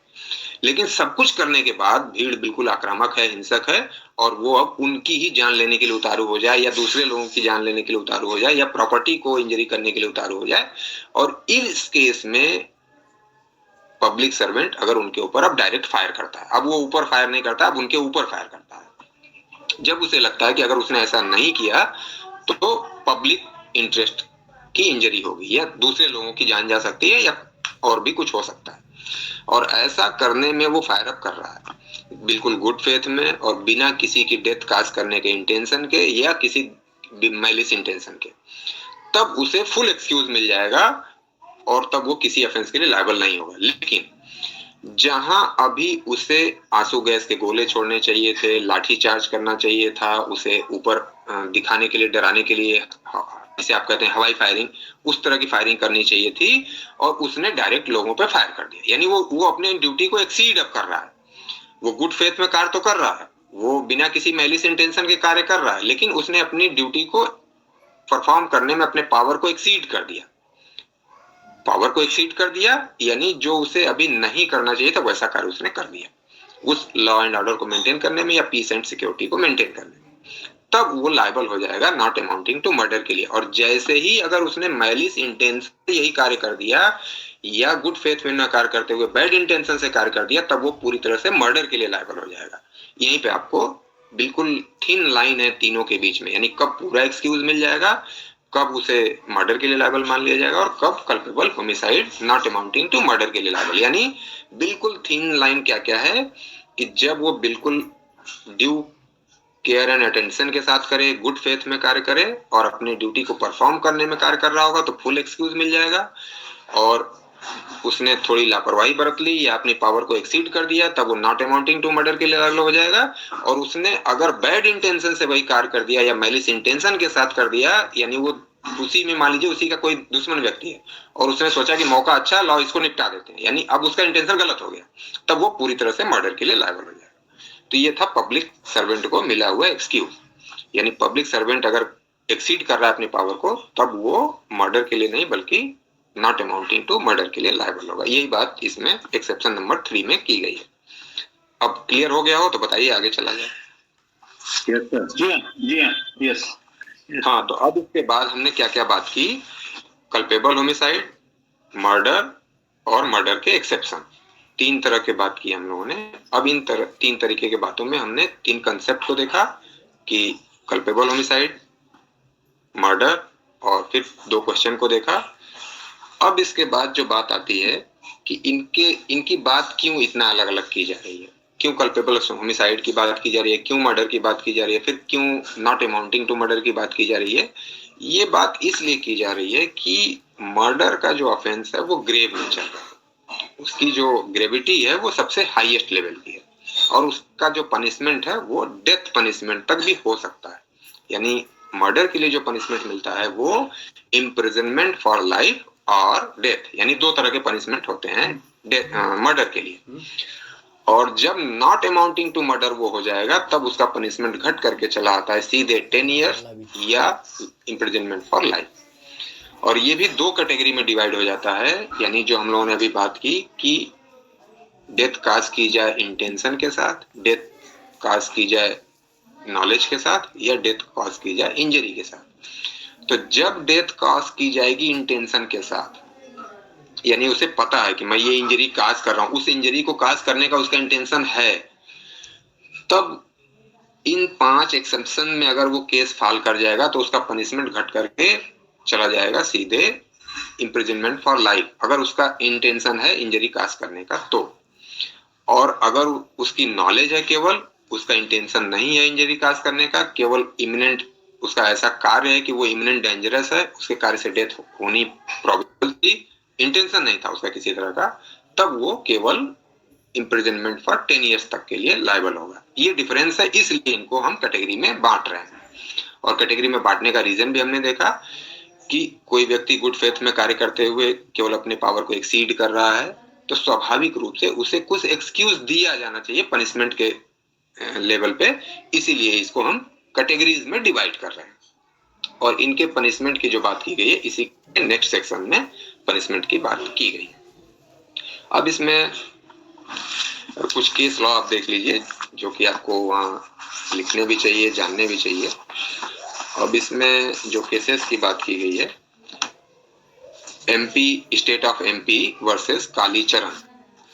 लेकिन सब कुछ करने के बाद भीड़ बिल्कुल आक्रामक है, हिंसक है, और वो अब उनकी ही जान लेने के लिए उतारू हो जाए या दूसरे लोगों की जान लेने के लिए उतारू हो जाए या प्रॉपर्टी को इंजरी करने के लिए उतारू हो जाए। और इस केस में पब्लिक सर्वेंट अगर उनके ऊपर अब डायरेक्ट फायर करता है, अब वो ऊपर फायर नहीं करता, अब उनके ऊपर फायर करता है, जब उसे लगता है कि अगर उसने ऐसा नहीं किया तो पब्लिक इंटरेस्ट की इंजरी होगी या दूसरे लोगों की जान जा सकती है या और भी कुछ हो सकता है, और ऐसा करने में वो फायर अप कर रहा है बिल्कुल गुड फेथ में और बिना किसी की डेथ काज करने के इंटेंशन के या किसी मैलिस इंटेंशन के, तब उसे फुल एक्सक्यूज मिल जाएगा और तब वो किसी ऑफेंस के लिए लायबल नहीं होगा। लेकिन जहां अभी उसे आंसू गैस के गोले छोड़ने चाहिए थे, लाठी चार्ज करना चाहिए था, उसे ऊपर दिखाने के लिए, डराने के लिए, जिसे आप कहते हैं हवाई फायरिंग, उस तरह की फायरिंग करनी चाहिए थी और उसने डायरेक्ट लोगों पे फायर कर दिया। यानी वो अपने ड्यूटी को एक्सीड अप कर रहा है। वो गुड फेथ में कार्य तो कर रहा है, वो बिना किसी मैलिस इंटेंशन के कार्य कर रहा है, लेकिन उसने अपनी ड्यूटी को परफॉर्म करने में अपने पावर को एक्सीड कर दिया। पावर को एक्सीड कर दिया यानी जो उसे अभी नहीं करना चाहिए था वैसा कार्य उसने कर दिया, उस लॉ एंड ऑर्डर को मेंटेन करने में या पीस एंड सिक्योरिटी को मेंटेन करने में, तब वो लायबल हो जाएगा नॉट अमाउंटिंग टू मर्डर के लिए। और जैसे ही अगर उसने मैलिस इंटेंशन से यही कार्य कर दिया या गुड फेथ में न कार्य करते हुए बैड इंटेंशन से कार्य कर दिया, तब वो पूरी तरह से मर्डर के लिए लायबल हो जाएगा। यहीं पे आपको बिल्कुल थिन लाइन है तीनों के बीच में, यानी कब पूरा एक्सक्यूज मिल जाएगा, कब उसे मर्डर के लिए लायबल मान लिया जाएगा और कब culpable homicide not amounting to murder के लिए लायबल। यानी बिल्कुल थिन लाइन क्या क्या है कि जब वो बिल्कुल ड्यू केयर एंड अटेंशन के साथ करे, गुड फेथ में कार्य करे और अपनी ड्यूटी को परफॉर्म करने में कार्य कर रहा होगा तो फुल एक्सक्यूज मिल जाएगा, और उसने थोड़ी लापरवाही बरत ली या अपनी पावर को एक्सीड कर दिया तब वो नॉट अमाउंटिंग टू मर्डर के लिए लायबल हो जाएगा। और उसने अगर बैड इंटेंशन से वही कार्य कर दिया या मैलिस इंटेंशन के साथ कर दिया, यानी वो उसी में मान लीजिए उसी का कोई दुश्मन व्यक्ति है और उसने सोचा कि मौका अच्छा, लाओ इसको निपटा देते हैं, यानी अब उसका इंटेंशन गलत हो गया, तब वो पूरी तरह से मर्डर के लिए लायबल हो जाएगा। तो ये था पब्लिक सर्वेंट को मिला हुआ एक्सक्यूज। यानी पब्लिक सर्वेंट अगर एक्सीड कर रहा है अपनी पावर को तब वो मर्डर के लिए नहीं बल्कि नॉट अमाउंटिंग टू मर्डर के लिए लायबल होगा। यही बात इसमें एक्सेप्शन नंबर 3 में की गई है। अब क्लियर हो गया हो तो बताइए, आगे चला जाए। यस सर, जी हाँ, यस। हाँ, तो अब इसके बाद हमने क्या क्या बात की? कल्पेबल होमिसाइड, मर्डर और मर्डर के एक्सेप्शन, 3 तरह के बात की हम लोगों ने। अब इन 3 तरीके के बातों में हमने 3 कंसेप्ट को देखा कि कल्पेबल होमिसाइड, मर्डर और फिर 2 क्वेश्चन को देखा। अब इसके बाद जो बात आती है कि इनकी बात क्यों इतना अलग अलग की जा रही है, क्यों कल्पेबल होमिसाइड की बात की जा रही है, क्यों मर्डर की बात की जा रही है, फिर क्यों नॉट अमाउंटिंग टू मर्डर की बात की जा रही है। ये बात इसलिए की जा रही है कि मर्डर का जो ऑफेंस है वो ग्रेव नेचर का है, उसकी जो ग्रेविटी है वो सबसे हाईएस्ट लेवल की है और उसका जो पनिशमेंट है वो डेथ पनिशमेंट तक भी हो सकता है। यानी मर्डर के लिए जो पनिशमेंट मिलता है वो इम्प्रिजनमेंट फॉर लाइफ और डेथ, यानी दो तरह के पनिशमेंट होते हैं मर्डर के लिए। और जब नॉट अमाउंटिंग टू मर्डर वो हो जाएगा तब उसका पनिशमेंट घट करके चला आता है सीधे 10 ईयर्स या इम्प्रिजनमेंट फॉर लाइफ। और ये भी दो कैटेगरी में डिवाइड हो जाता है, यानी जो हम लोगों ने अभी बात की कि डेथ काज की जाए इंटेंशन के साथ, डेथ काज की जाए नॉलेज के साथ, या डेथ कॉज की जाए इंजरी के साथ। तो जब डेथ कॉज की जाएगी इंटेंशन के साथ, यानी उसे पता है कि मैं ये इंजरी काज कर रहा हूं, उस इंजरी को काज करने का उसका इंटेंशन है, तब इन 5 एक्सेप्शन में अगर वो केस फाल कर जाएगा तो उसका पनिशमेंट घट करके चला जाएगा सीधे इम्प्रिजनमेंट फॉर लाइफ, अगर उसका इंटेंशन है इंजरी काज करने का तो। और अगर उसकी नॉलेज है केवल, उसका इंटेंशन नहीं है इंजरी काज करने का, केवल इमिनेंट उसका ऐसा कार्य है कि वो इमिनेंट डेंजरस है, उसके कार्य से डेथ होनी प्रोबेबल थी, इंटेंशन नहीं था उसका किसी तरह का, तब वो केवल इम्प्रिजनमेंट फॉर 10 इयर्स तक के लिए लायबल होगा। ये डिफरेंस है, इसलिए इनको हम कैटेगरी में बांट रहे हैं। और कैटेगरी में बांटने का रीजन भी हमने देखा कि कोई व्यक्ति गुड फेथ में कार्य करते हुए केवल अपने पावर को एक्सीड कर रहा है तो स्वाभाविक रूप से उसे कुछ एक्सक्यूज दिया जाना चाहिए पनिशमेंट के लेवल पे, इसीलिए इसको हम कैटेगरीज में डिवाइड कर रहे हैं। और इनके पनिशमेंट की जो बात की गई है इसी के नेक्स्ट सेक्शन में पनिशमेंट की बात की गई। अब इसमें कुछ केस लॉ आप देख लीजिए जो कि आपको वहाँ लिखने भी चाहिए, जानने भी चाहिए। अब इसमें जो केसेस की बात की गई है, MP, state of MP versus Kalicharan,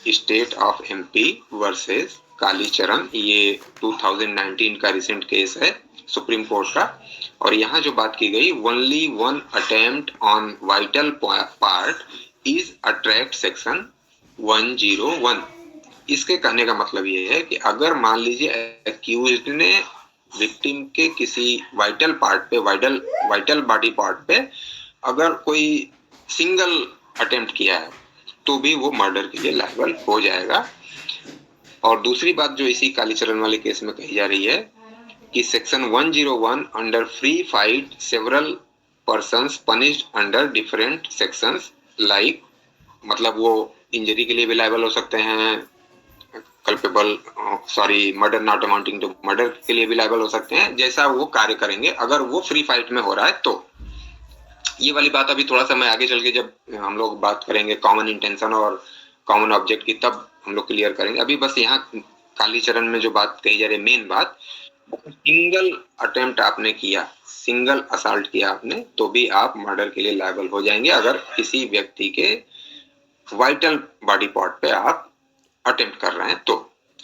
state of MP versus Kalicharan, ये 2019 का रिसेंट केस है सुप्रीम कोर्ट का। और यहाँ जो बात की गई, only one attempt on vital part is attract section 101। इसके कहने का मतलब ये है कि अगर मान लीजिए एक्यूज्ड ने विक्टिम के किसी वाइटल पार्ट पे, वाइटल बॉडी पार्ट पे अगर कोई सिंगल अटेम्प्ट किया है तो भी वो मर्डर के लिए लायबल हो जाएगा। और दूसरी बात जो इसी कालीचरण वाले केस में कही जा रही है कि section 101 under free fight several persons punished under different sections like, मतलब वो इंजरी के लिए भी लायबल हो सकते हैं, culpable murder not amounting to murder के लिए भी लायबल हो सकते हैं, जैसा वो कार्य करेंगे अगर वो फ्री फाइट में हो रहा है तो। ये वाली बात अभी थोड़ा सा मैं आगे चल के जब हम लोग बात करेंगे कॉमन इंटेंशन और कॉमन ऑब्जेक्ट की तब हम लोग क्लियर करेंगे। अभी बस यहाँ कालीचरण में जो बात कही जा रही है, मेन बात, सिंगल अटेम्प्ट आपने किया, सिंगल असॉल्ट किया आपने, तो भी आप मर्डर के लिए लायबल हो जाएंगे अगर किसी व्यक्ति के वाइटल बॉडी पार्ट पे आप अटेम्प्ट कर रहे हैं तो।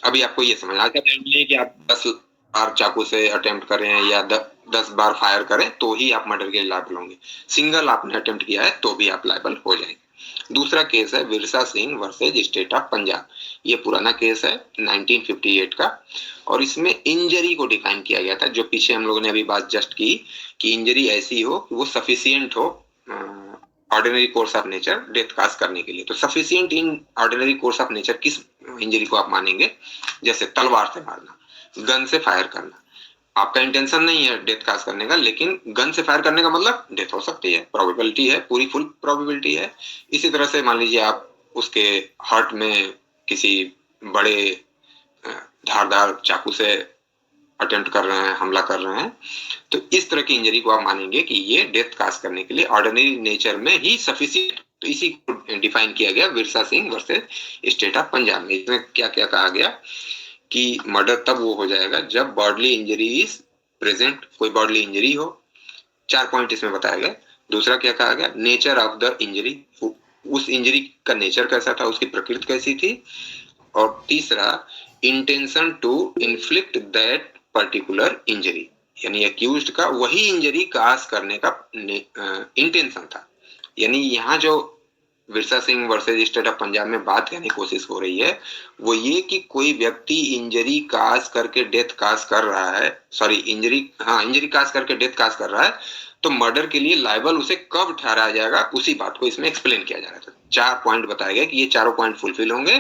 अभी आपको ये समझना चाहिए कि आप 10 बार चाकू से अटेम्प्ट करें या 10 बार फायर करें तो ही आप मर्डर के लिए लायबल होंगे, सिंगल आपने अटेम्प्ट किया है तो भी आप लायबल हो जाएंगे। दूसरा केस है Virsa Singh versus state of Punjab. ये पुराना केस है 1958 का, और इसमें इंजरी को डिफाइन किया गया था, जो पीछे हम लोगों ने अभी बात जस्ट की कि इंजरी ऐसी हो कि वो सफिशिएंट हो ordinary course of nature death cause करने के लिए। तो sufficient in ordinary course of nature किस इंजरी को आप मानेंगे? जैसे तलवार से मारना, गन से फायर करना, आपका इंटेंशन नहीं है डेथ काज करने का, लेकिन गन से फायर करने का मतलब डेथ हो सकती है, प्रोबेबिलिटी है, पूरी फुल प्रोबेबिलिटी है। इसी तरह से मान लीजिए आप उसके हार्ट में किसी बड़े धारदार चाकू से अटेम्प्ट कर रहे हैं, हमला कर रहे हैं, तो इस तरह की इंजरी को आप मानेंगे कि ये डेथ काज करने के लिए ऑर्डिनरी नेचर में ही सफिशिएंट। तो इसी को डिफाइन किया गया Virsa Singh versus state of Punjab में। इसमें क्या क्या कहा गया कि मर्डर तब वो हो जाएगा जब बॉडली इंजरी इज प्रेजेंट, कोई बॉडली इंजरी हो। 4 पॉइंट इसमें बताया गया। दूसरा क्या कहा गया? नेचर ऑफ द इंजरी, उस इंजरी का नेचर कैसा था, उसकी प्रकृति कैसी थी। और तीसरा intention to inflict that particular injury, यानी एक्यूज्ड का वही इंजरी काज करने का इंटेंशन था। यानी यहाँ जो Virsa Singh versus state of Punjab में बात करने की कोशिश हो रही है वो ये कि कोई व्यक्ति इंजरी काज करके डेथ काज कर रहा है, इंजरी काज करके डेथ काज कर रहा है, तो मर्डर के लिए लायबल उसे कब ठहराया जाएगा उसी बात को इसमें एक्सप्लेन किया जा रहा था। 4 पॉइंट बताए गए कि ये चारों पॉइंट फुलफिल होंगे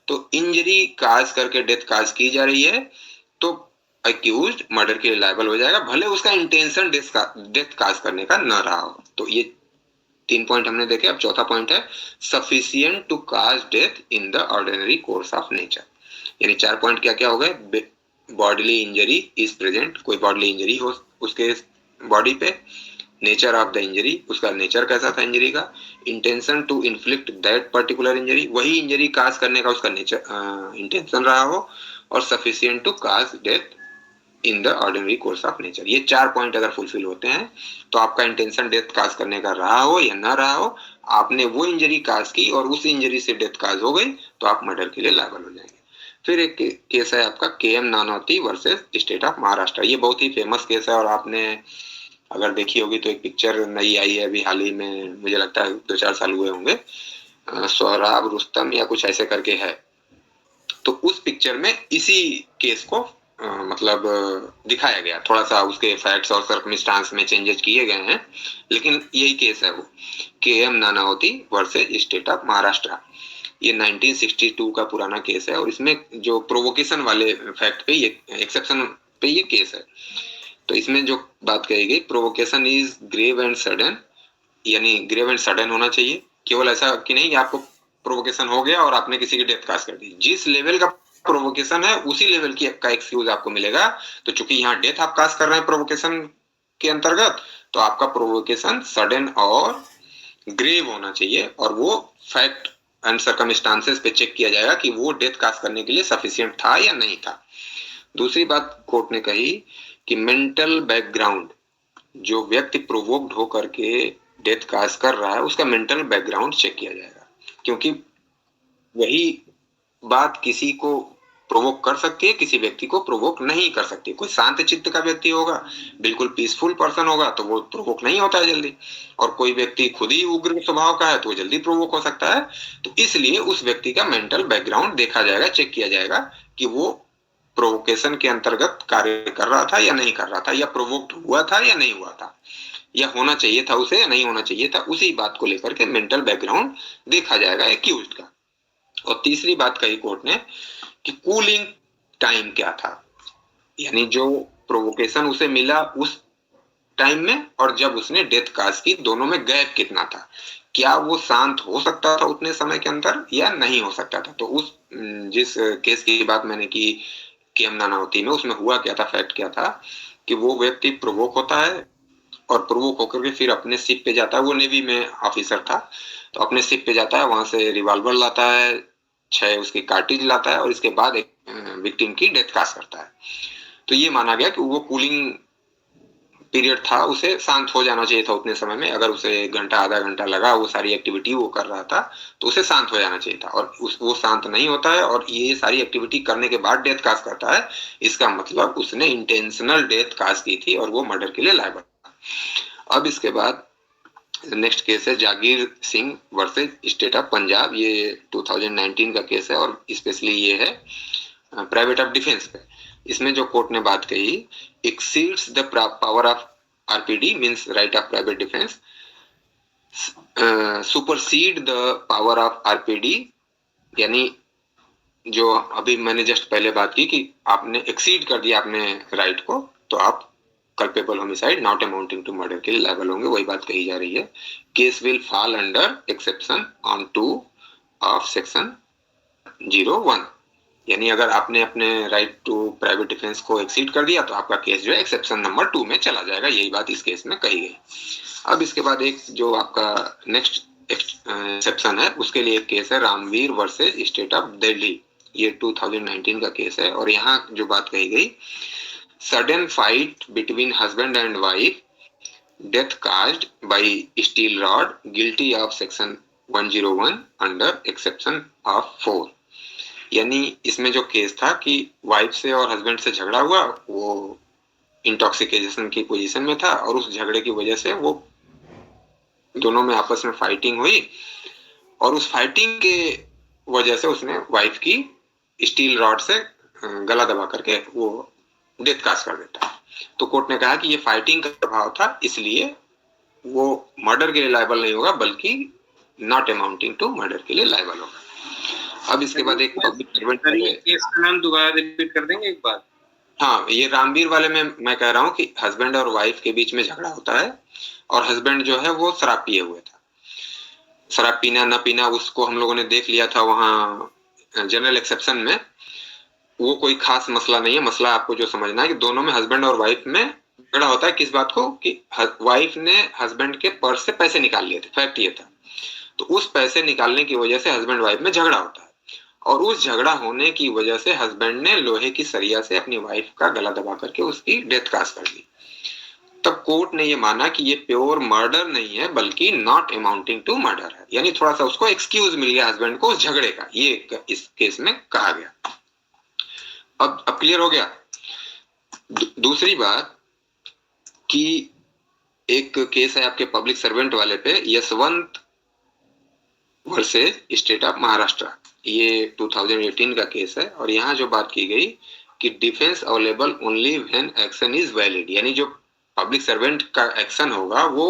तो इंजरी काज करके डेथ काज की जा रही है तो अक्यूज्ड मर्डर के लिए लायबल हो जाएगा, भले उसका इंटेंशन डेथ काज करने का न रहा हो। तो ये 3 पॉइंट हमने देखे। अब चौथा पॉइंट है sufficient to cause death in the ordinary course of nature. यानी 4 पॉइंट क्या क्या हो गए? बॉडीली इंजरी इज प्रेजेंट, कोई बॉडीली इंजरी हो उसके बॉडी पे, नेचर ऑफ द इंजरी, उसका नेचर कैसा था इंजरी का, intention to inflict that particular injury, वही इंजरी काज करने का उसका नेचर इंटेंशन रहा हो, और sufficient to cause death in the ordinary course of nature. ये 4 पॉइंट अगर फुलफिल होते हैं तो आपका इंटेंशन डेथ काज करने का रहा हो या ना रहा हो, आपने वो इंजरी काज की और उस इंजरी से डेथ काज हो गई तो आप मर्डर के लिए लायबल हो जाएंगे। फिर एक केस है आपका KM Nanavati versus state of Maharashtra. ये बहुत ही फेमस केस है और आपने अगर देखी होगी तो एक पिक्चर नई आई है अभी हाल ही में, मुझे लगता है 2-4 साल हुए होंगे, सोहराब रुस्तम या कुछ ऐसे करके है। तो उस पिक्चर में इसी केस को मतलब दिखाया गया, थोड़ा सा उसके फैक्ट्स और सर्कमस्टांस में चेंजेस किए गए हैं, लेकिन यही केस है वो, KM Nanavati versus state of Maharashtra. ये 1962 का पुराना केस है और इसमें जो प्रोवोकेशन वाले फैक्ट पे ये एक्सेप्शन पे ये केस है। तो इसमें जो बात कही गई, provocation is grave and sudden, यानी ग्रेव एंड सडन होना चाहिए, केवल ऐसा कि नहीं आपको प्रोवोकेशन हो गया और आपने किसी की डेथ काज कर दी। जिस लेवल का प्रोवोकेशन है उसी लेवल की का एक्सक्यूज आपको मिलेगा। तो चूंकि यहाँ डेथ आप काज कर रहे हैं प्रोवोकेशन के अंतर्गत, तो आपका प्रोवोकेशन सडन और ग्रेव होना चाहिए और वो फैक्ट एंड सर्कमस्टांसेस पे चेक किया जाएगा कि वो डेथ काज करने के लिए सफिशिएंट था या नहीं था। दूसरी बात कोर्ट ने कही कि मेंटल बैकग्राउंड, जो व्यक्ति प्रोवोक्ड होकर के डेथ काज कर रहा है उसका मेंटल बैकग्राउंड चेक किया जाएगा, क्योंकि वही बात किसी को प्रोवोक कर सकती है, किसी व्यक्ति को प्रोवोक नहीं कर सकती। कोई शांत चित्त का व्यक्ति होगा, बिल्कुल पीसफुल पर्सन होगा तो वो प्रोवोक नहीं होता है जल्दी, और कोई व्यक्ति खुद ही उग्र स्वभाव का है तो वो जल्दी प्रोवोक हो सकता है। तो इसलिए उस व्यक्ति का मेंटल बैकग्राउंड देखा जाएगा, चेक किया जाएगा कि वो प्रोवोकेशन के अंतर्गत कार्य कर रहा था या नहीं कर रहा था, या प्रोवोक्ड हुआ था या नहीं हुआ था, या होना चाहिए था उसे या नहीं होना चाहिए था। उसी बात को लेकर के मेंटल बैकग्राउंड देखा जाएगा एक्यूज्ड का। और तीसरी बात कही कोर्ट ने कि कूलिंग टाइम क्या था, यानी जो प्रोवोकेशन उसे मिला उस टाइम में और जब उसने डेथ काज की, दोनों में गैप कितना था, क्या वो शांत हो सकता था उतने समय के अंदर या नहीं हो सकता था। तो उस जिस केस की बात मैंने की KM नानावती में, उसमें हुआ क्या था, फैक्ट क्या था कि वो व्यक्ति प्रोवोक होता है और प्रोवोक होकर के फिर अपने शिप पे जाता है, वो नेवी में ऑफिसर था, तो अपने शिप पे जाता है, वहां से रिवॉल्वर लाता है, 6 उसकी कार्टिज लाता है और इसके बाद एक विक्टिम की डेथ काज करता है। तो ये माना गया कि वो कूलिंग पीरियड था, उसे शांत हो जाना चाहिए था उतने समय में। अगर उसे 1 घंटा आधा घंटा लगा वो सारी एक्टिविटी वो कर रहा था तो उसे शांत हो जाना चाहिए था, और वो शांत नहीं होता है और ये सारी एक्टिविटी करने के बाद डेथ काज करता है, इसका मतलब उसने इंटेंशनल डेथ काज की थी और वो मर्डर के लिए लायबल था। अब इसके बाद नेक्स्ट केस है Jagir Singh versus state of Punjab. ये 2019 का केस है और स्पेशली ये है प्राइवेट ऑफ डिफेंस पे। इसमें जो कोर्ट ने बात कही, exceeds the power of RPD means right of private defense, supersede the power of RPD, यानी जो अभी मैंने जस्ट पहले बात की कि आपने एक्सीड कर दिया आपने राइट को तो आप culpable homicide not amounting to murder के लिए लायबल होंगे, वही बात कही जा रही है। Case will fall under exception on 2 of section 01, यानी अगर आपने अपने राइट टू प्राइवेट डिफेंस को एक्सीड कर दिया तो आपका केस जो है एक्सेप्शन नंबर 2 में चला जाएगा, यही बात इस केस में कही गई। अब इसके बाद एक जो आपका नेक्स्ट एक्सेप्शन है उसके लिए एक केस है Ramveer versus state of Delhi. ये 2019 का केस है और यहाँ जो बात कही गई, sudden fight between husband and wife, death caused by steel rod, guilty of section 101 under exception of 4। यानी इसमें जो केस था कि वाइफ से और हस्बैंड से झगड़ा हुआ, वो इंटॉक्सिकेशन की पोजीशन में था और उस झगड़े की वजह से वो दोनों में आपस में फाइटिंग हुई और उस फाइटिंग के वजह से उसने वाइफ की स्टील रॉड से गला दबा करके वो डेथ काज कर देता है। तो कोर्ट ने कहा कि ये फाइटिंग का प्रभाव था, इसलिए वो मर्डर के लिए लायबल नहीं होगा बल्कि नॉट अमाउंटिंग टू मर्डर के लिए लायबल होगा। अब इसके बाद एक पब्लिक सर्वेंट वाले केस का नाम दोबारा रिपीट कर देंगे एक बार? हाँ, ये रामवीर वाले में मैं कह रहा हूँ कि हस्बैंड और वाइफ के बीच में झगड़ा होता है और हस्बैंड जो है वो शराब पिए हुए था। शराब पीना न पीना उसको हम लोगों ने देख लिया था वहाँ जनरल एक्सेप्शन में, वो कोई खास मसला नहीं है। मसला आपको जो समझना है कि दोनों में, हस्बैंड और वाइफ में झगड़ा होता है किस बात को, कि वाइफ ने हस्बैंड के पर्स से पैसे निकाल लिए थे, फैक्ट ये था। तो उस पैसे निकालने की वजह से हस्बैंड वाइफ में झगड़ा होता है और उस झगड़ा होने की वजह से हस्बैंड ने लोहे की सरिया से अपनी वाइफ का गला दबा करके उसकी डेथ काज कर दी। तब कोर्ट ने ये माना कि ये प्योर मर्डर नहीं है बल्कि नॉट अमाउंटिंग टू मर्डर है, यानी थोड़ा सा उसको एक्सक्यूज मिल गया हस्बैंड को उस झगड़े का, ये इस केस में कहा गया। अब क्लियर हो गया। दूसरी बात कि एक केस है आपके पब्लिक सर्वेंट वाले पे, Yashwant versus state of Maharashtra, ये 2018 का केस है और यहाँ जो बात की गई कि defence available only when action is valid, यानी जो पब्लिक सर्वेंट का एक्शन होगा वो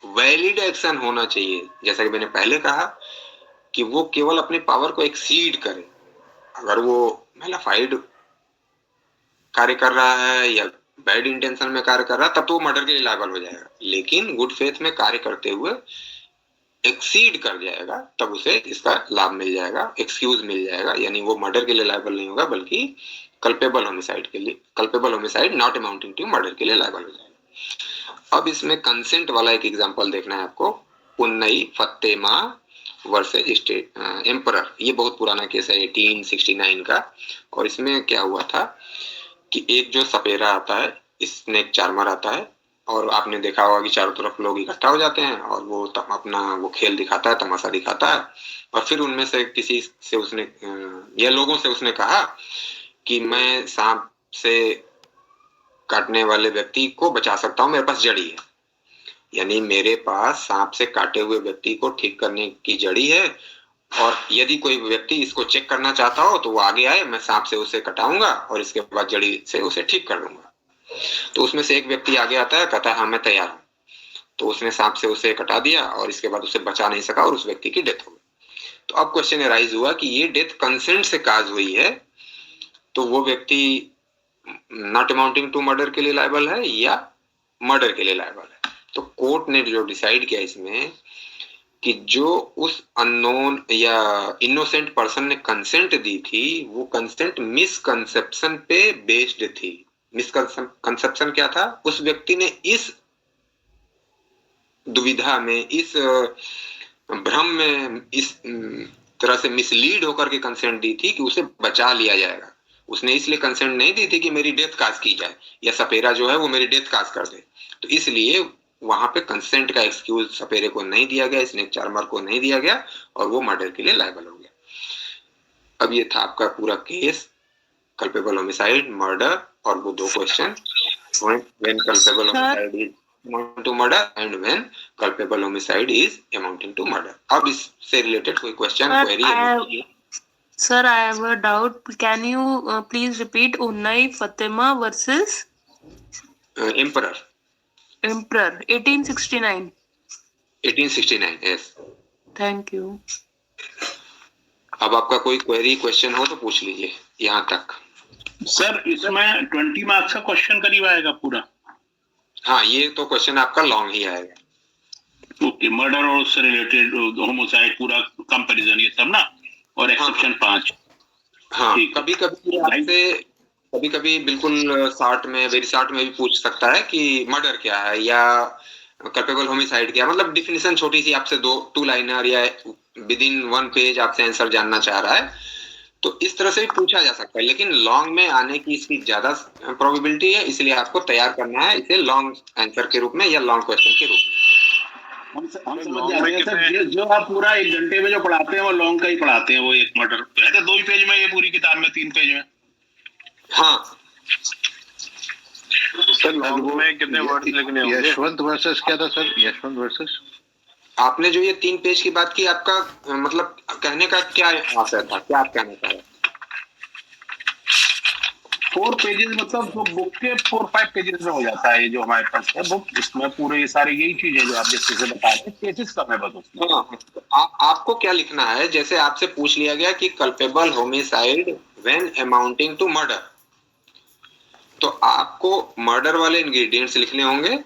वैलिड एक्शन होना चाहिए। जैसा कि मैंने पहले कहा कि वो केवल अपने पावर को एक्सीड करे। अगर वो मेलाफाइड कार्य कर रहा है या बैड इंटेंशन में कार्य कर रहा है तब तो वो मर्डर के लिए लायबल हो जाएगा, लेकिन गुड फेथ में कार्य करते हुए एक्सीड कर जाएगा तब उसे इसका लाभ मिल जाएगा, एक्सक्यूज मिल जाएगा, यानी वो मर्डर के लिए लायबल नहीं होगा बल्कि कल्पेबल होमिसाइड के लिए, culpable homicide not amounting to murder के लिए लायबल हो जाएगा। अब इसमें कंसेंट वाला एक एग्जांपल देखना है आपको, उन्नई फतेमा वर्सेज स्टेट एम्परर। ये बहुत पुराना केस है 1869 का और इसमें क्या हुआ था कि एक जो सपेरा आता है, स्नेक चार्मर आता है और आपने देखा होगा कि चारों तरफ लोग इकट्ठा हो जाते हैं और वो अपना वो खेल दिखाता है, तमाशा दिखाता है और फिर उनमें से किसी से उसने या लोगों से उसने कहा कि मैं सांप से काटने वाले व्यक्ति को बचा सकता हूँ, मेरे पास जड़ी है, यानी मेरे पास सांप से काटे हुए व्यक्ति को ठीक करने की जड़ी है और यदि कोई व्यक्ति इसको चेक करना चाहता हो तो वो आगे आए, मैं सांप से उसे कटाऊंगा और इसके बाद जड़ी से उसे ठीक कर दूंगा। तो उसमें से एक व्यक्ति आगे आता है, कहता है हाँ मैं तैयार हूं। तो उसने सांप से उसे कटा दिया और इसके बाद उसे बचा नहीं सका और उस व्यक्ति की डेथ हो गई। तो अब क्वेश्चन राइज हुआ कि ये डेथ कंसेंट से काज हुई है तो वो व्यक्ति नॉट अमाउंटिंग टू मर्डर के लिए लायबल है या मर्डर के लिए लायबल है। तो कोर्ट ने जो डिसाइड किया इसमें कि जो उस अननोन या इनोसेंट पर्सन ने कंसेंट दी थी वो कंसेंट मिसकंसेप्शन पे बेस्ड थी। मिसकंसेप्शन क्या था, उस व्यक्ति ने इस दुविधा में, इस भ्रम में, इस तरह से मिसलीड होकर के कंसेंट दी थी कि उसे बचा लिया जाएगा। उसने इसलिए कंसेंट नहीं दी थी कि मेरी डेथ काज की जाए या सपेरा जो है वो मेरी डेथ काज कर दे, तो इसलिए वहां पे कंसेंट का एक्सक्यूज सपेरे को नहीं दिया गया, स्नेक चार्मर को नहीं दिया गया और वो मर्डर के लिए लायबल हो गया। अब ये था आपका पूरा केस, कल्पेबल होमिसाइड, मर्डर और वो दो question, when culpable homicide is amounting to murder and when culpable homicide is amounting to murder। अब इससे रिलेटेड कोई question query? Sir, I have a doubt. Can you please repeat Unnai Fatima versus Emperor? Emperor 1869. 1869, yes. Thank you. अब आपका कोई query question हो तो पूछ लीजिए यहाँ तक। सर इसमें 20 मार्क्स का क्वेश्चन करीब आएगा पूरा? हाँ, ये तो क्वेश्चन आपका लॉन्ग ही आएगा। ओके, मर्डर और उससे रिलेटेड होमोसाइड पूरा कंपैरिजन ये सब ना, और एक्सेप्शन 5। हाँ, कभी कभी बिल्कुल शॉर्ट में, वेरी शॉर्ट में भी पूछ सकता है कि मर्डर क्या है या कल्पेबल होमिसाइड क्या, मतलब डिफिनेशन छोटी सी आपसे 2 लाइनर या विद इन 1 पेज आपसे आंसर जानना चाह रहा है तो इस तरह से भी पूछा जा सकता है, लेकिन लॉन्ग में आने की इसकी ज्यादा प्रोबेबिलिटी है, इसलिए आपको तैयार करना है इसे लॉन्ग आंसर के रूप में या लॉन्ग क्वेश्चन के रूप में। हम समझ जाते हैं सर, जो आप पूरा 1 घंटे में जो पढ़ाते हैं वो लॉन्ग का ही पढ़ाते हैं, वो एक मर्डर कहते 2 ही पेज में, ये पूरी किताब में 3 पेज में। हाँ सर, लॉन्ग में कितने वर्ड्स लिखने होंगे? यशवंत वर्सेस क्या था सर? यशवंत वर्सेस आपने जो ये 3 पेज की बात की, आपका मतलब कहने का क्या आशय था, क्या आप कहना चाह रहे? 4 पेजेस मतलब जो बुक के 4-5 पेजेस में हो जाता है, ये जो हमारे पास है बुक, इसमें पूरे ये सारे यही चीजें जो आप जैसे से बता रहे हैं, केसेस कम है बस उसमें। हाँ, आपको क्या लिखना है, जैसे आपसे पूछ लिया गया कि culpable homicide when amounting to murder, तो आपको मर्डर वाले इंग्रेडिएंट्स लिखने होंगे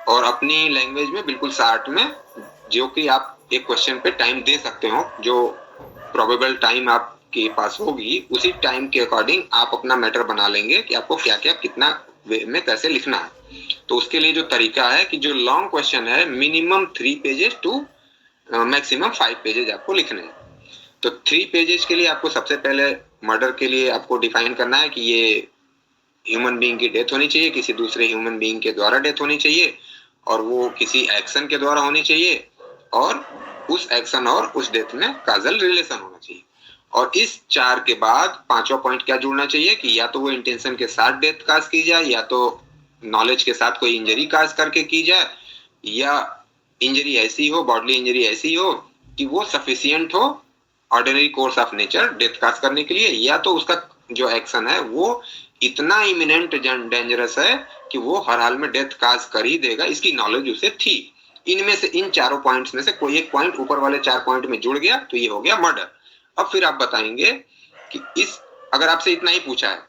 और अपनी लैंग्वेज में बिल्कुल शार्ट में, जो कि आप एक क्वेश्चन पे टाइम दे सकते हो, जो प्रोबेबल टाइम आपके पास होगी उसी टाइम के अकॉर्डिंग आप अपना मैटर बना लेंगे कि आपको क्या क्या कितना वे में कैसे लिखना है। तो उसके लिए जो तरीका है कि जो लॉन्ग क्वेश्चन है minimum 3 pages to maximum 5 pages आपको लिखने हैं। तो 3 पेजेस के लिए आपको सबसे पहले मर्डर के लिए आपको डिफाइन करना है कि ये ह्यूमन बीइंग की डेथ होनी चाहिए, किसी दूसरे ह्यूमन बीइंग के द्वारा डेथ होनी चाहिए, और वो किसी एक्शन के द्वारा होनी चाहिए, और उस एक्शन और उस डेथ में काजल रिलेशन होना चाहिए। और इस 4 के बाद 5वां पॉइंट क्या जुड़ना चाहिए कि या तो वो इंटेंशन के साथ डेथ काज की जाए, या तो नॉलेज के साथ कोई इंजरी काज करके की जाए, या इंजरी ऐसी हो, बॉडली इंजरी ऐसी हो कि वो सफिशिएंट हो ordinary course of nature death cause करने के लिए, या तो उसका जो एक्शन है वो इतना इमिनेंट डेंजरस है कि वो हर हाल में डेथ काज कर ही देगा, इसकी नॉलेज उसे थी। इनमें से इन चारों पॉइंट्स में से कोई एक पॉइंट ऊपर वाले 4 पॉइंट में जुड़ गया तो ये हो गया मर्डर। अब फिर आप बताएंगे कि इस, अगर आपसे इतना ही पूछा है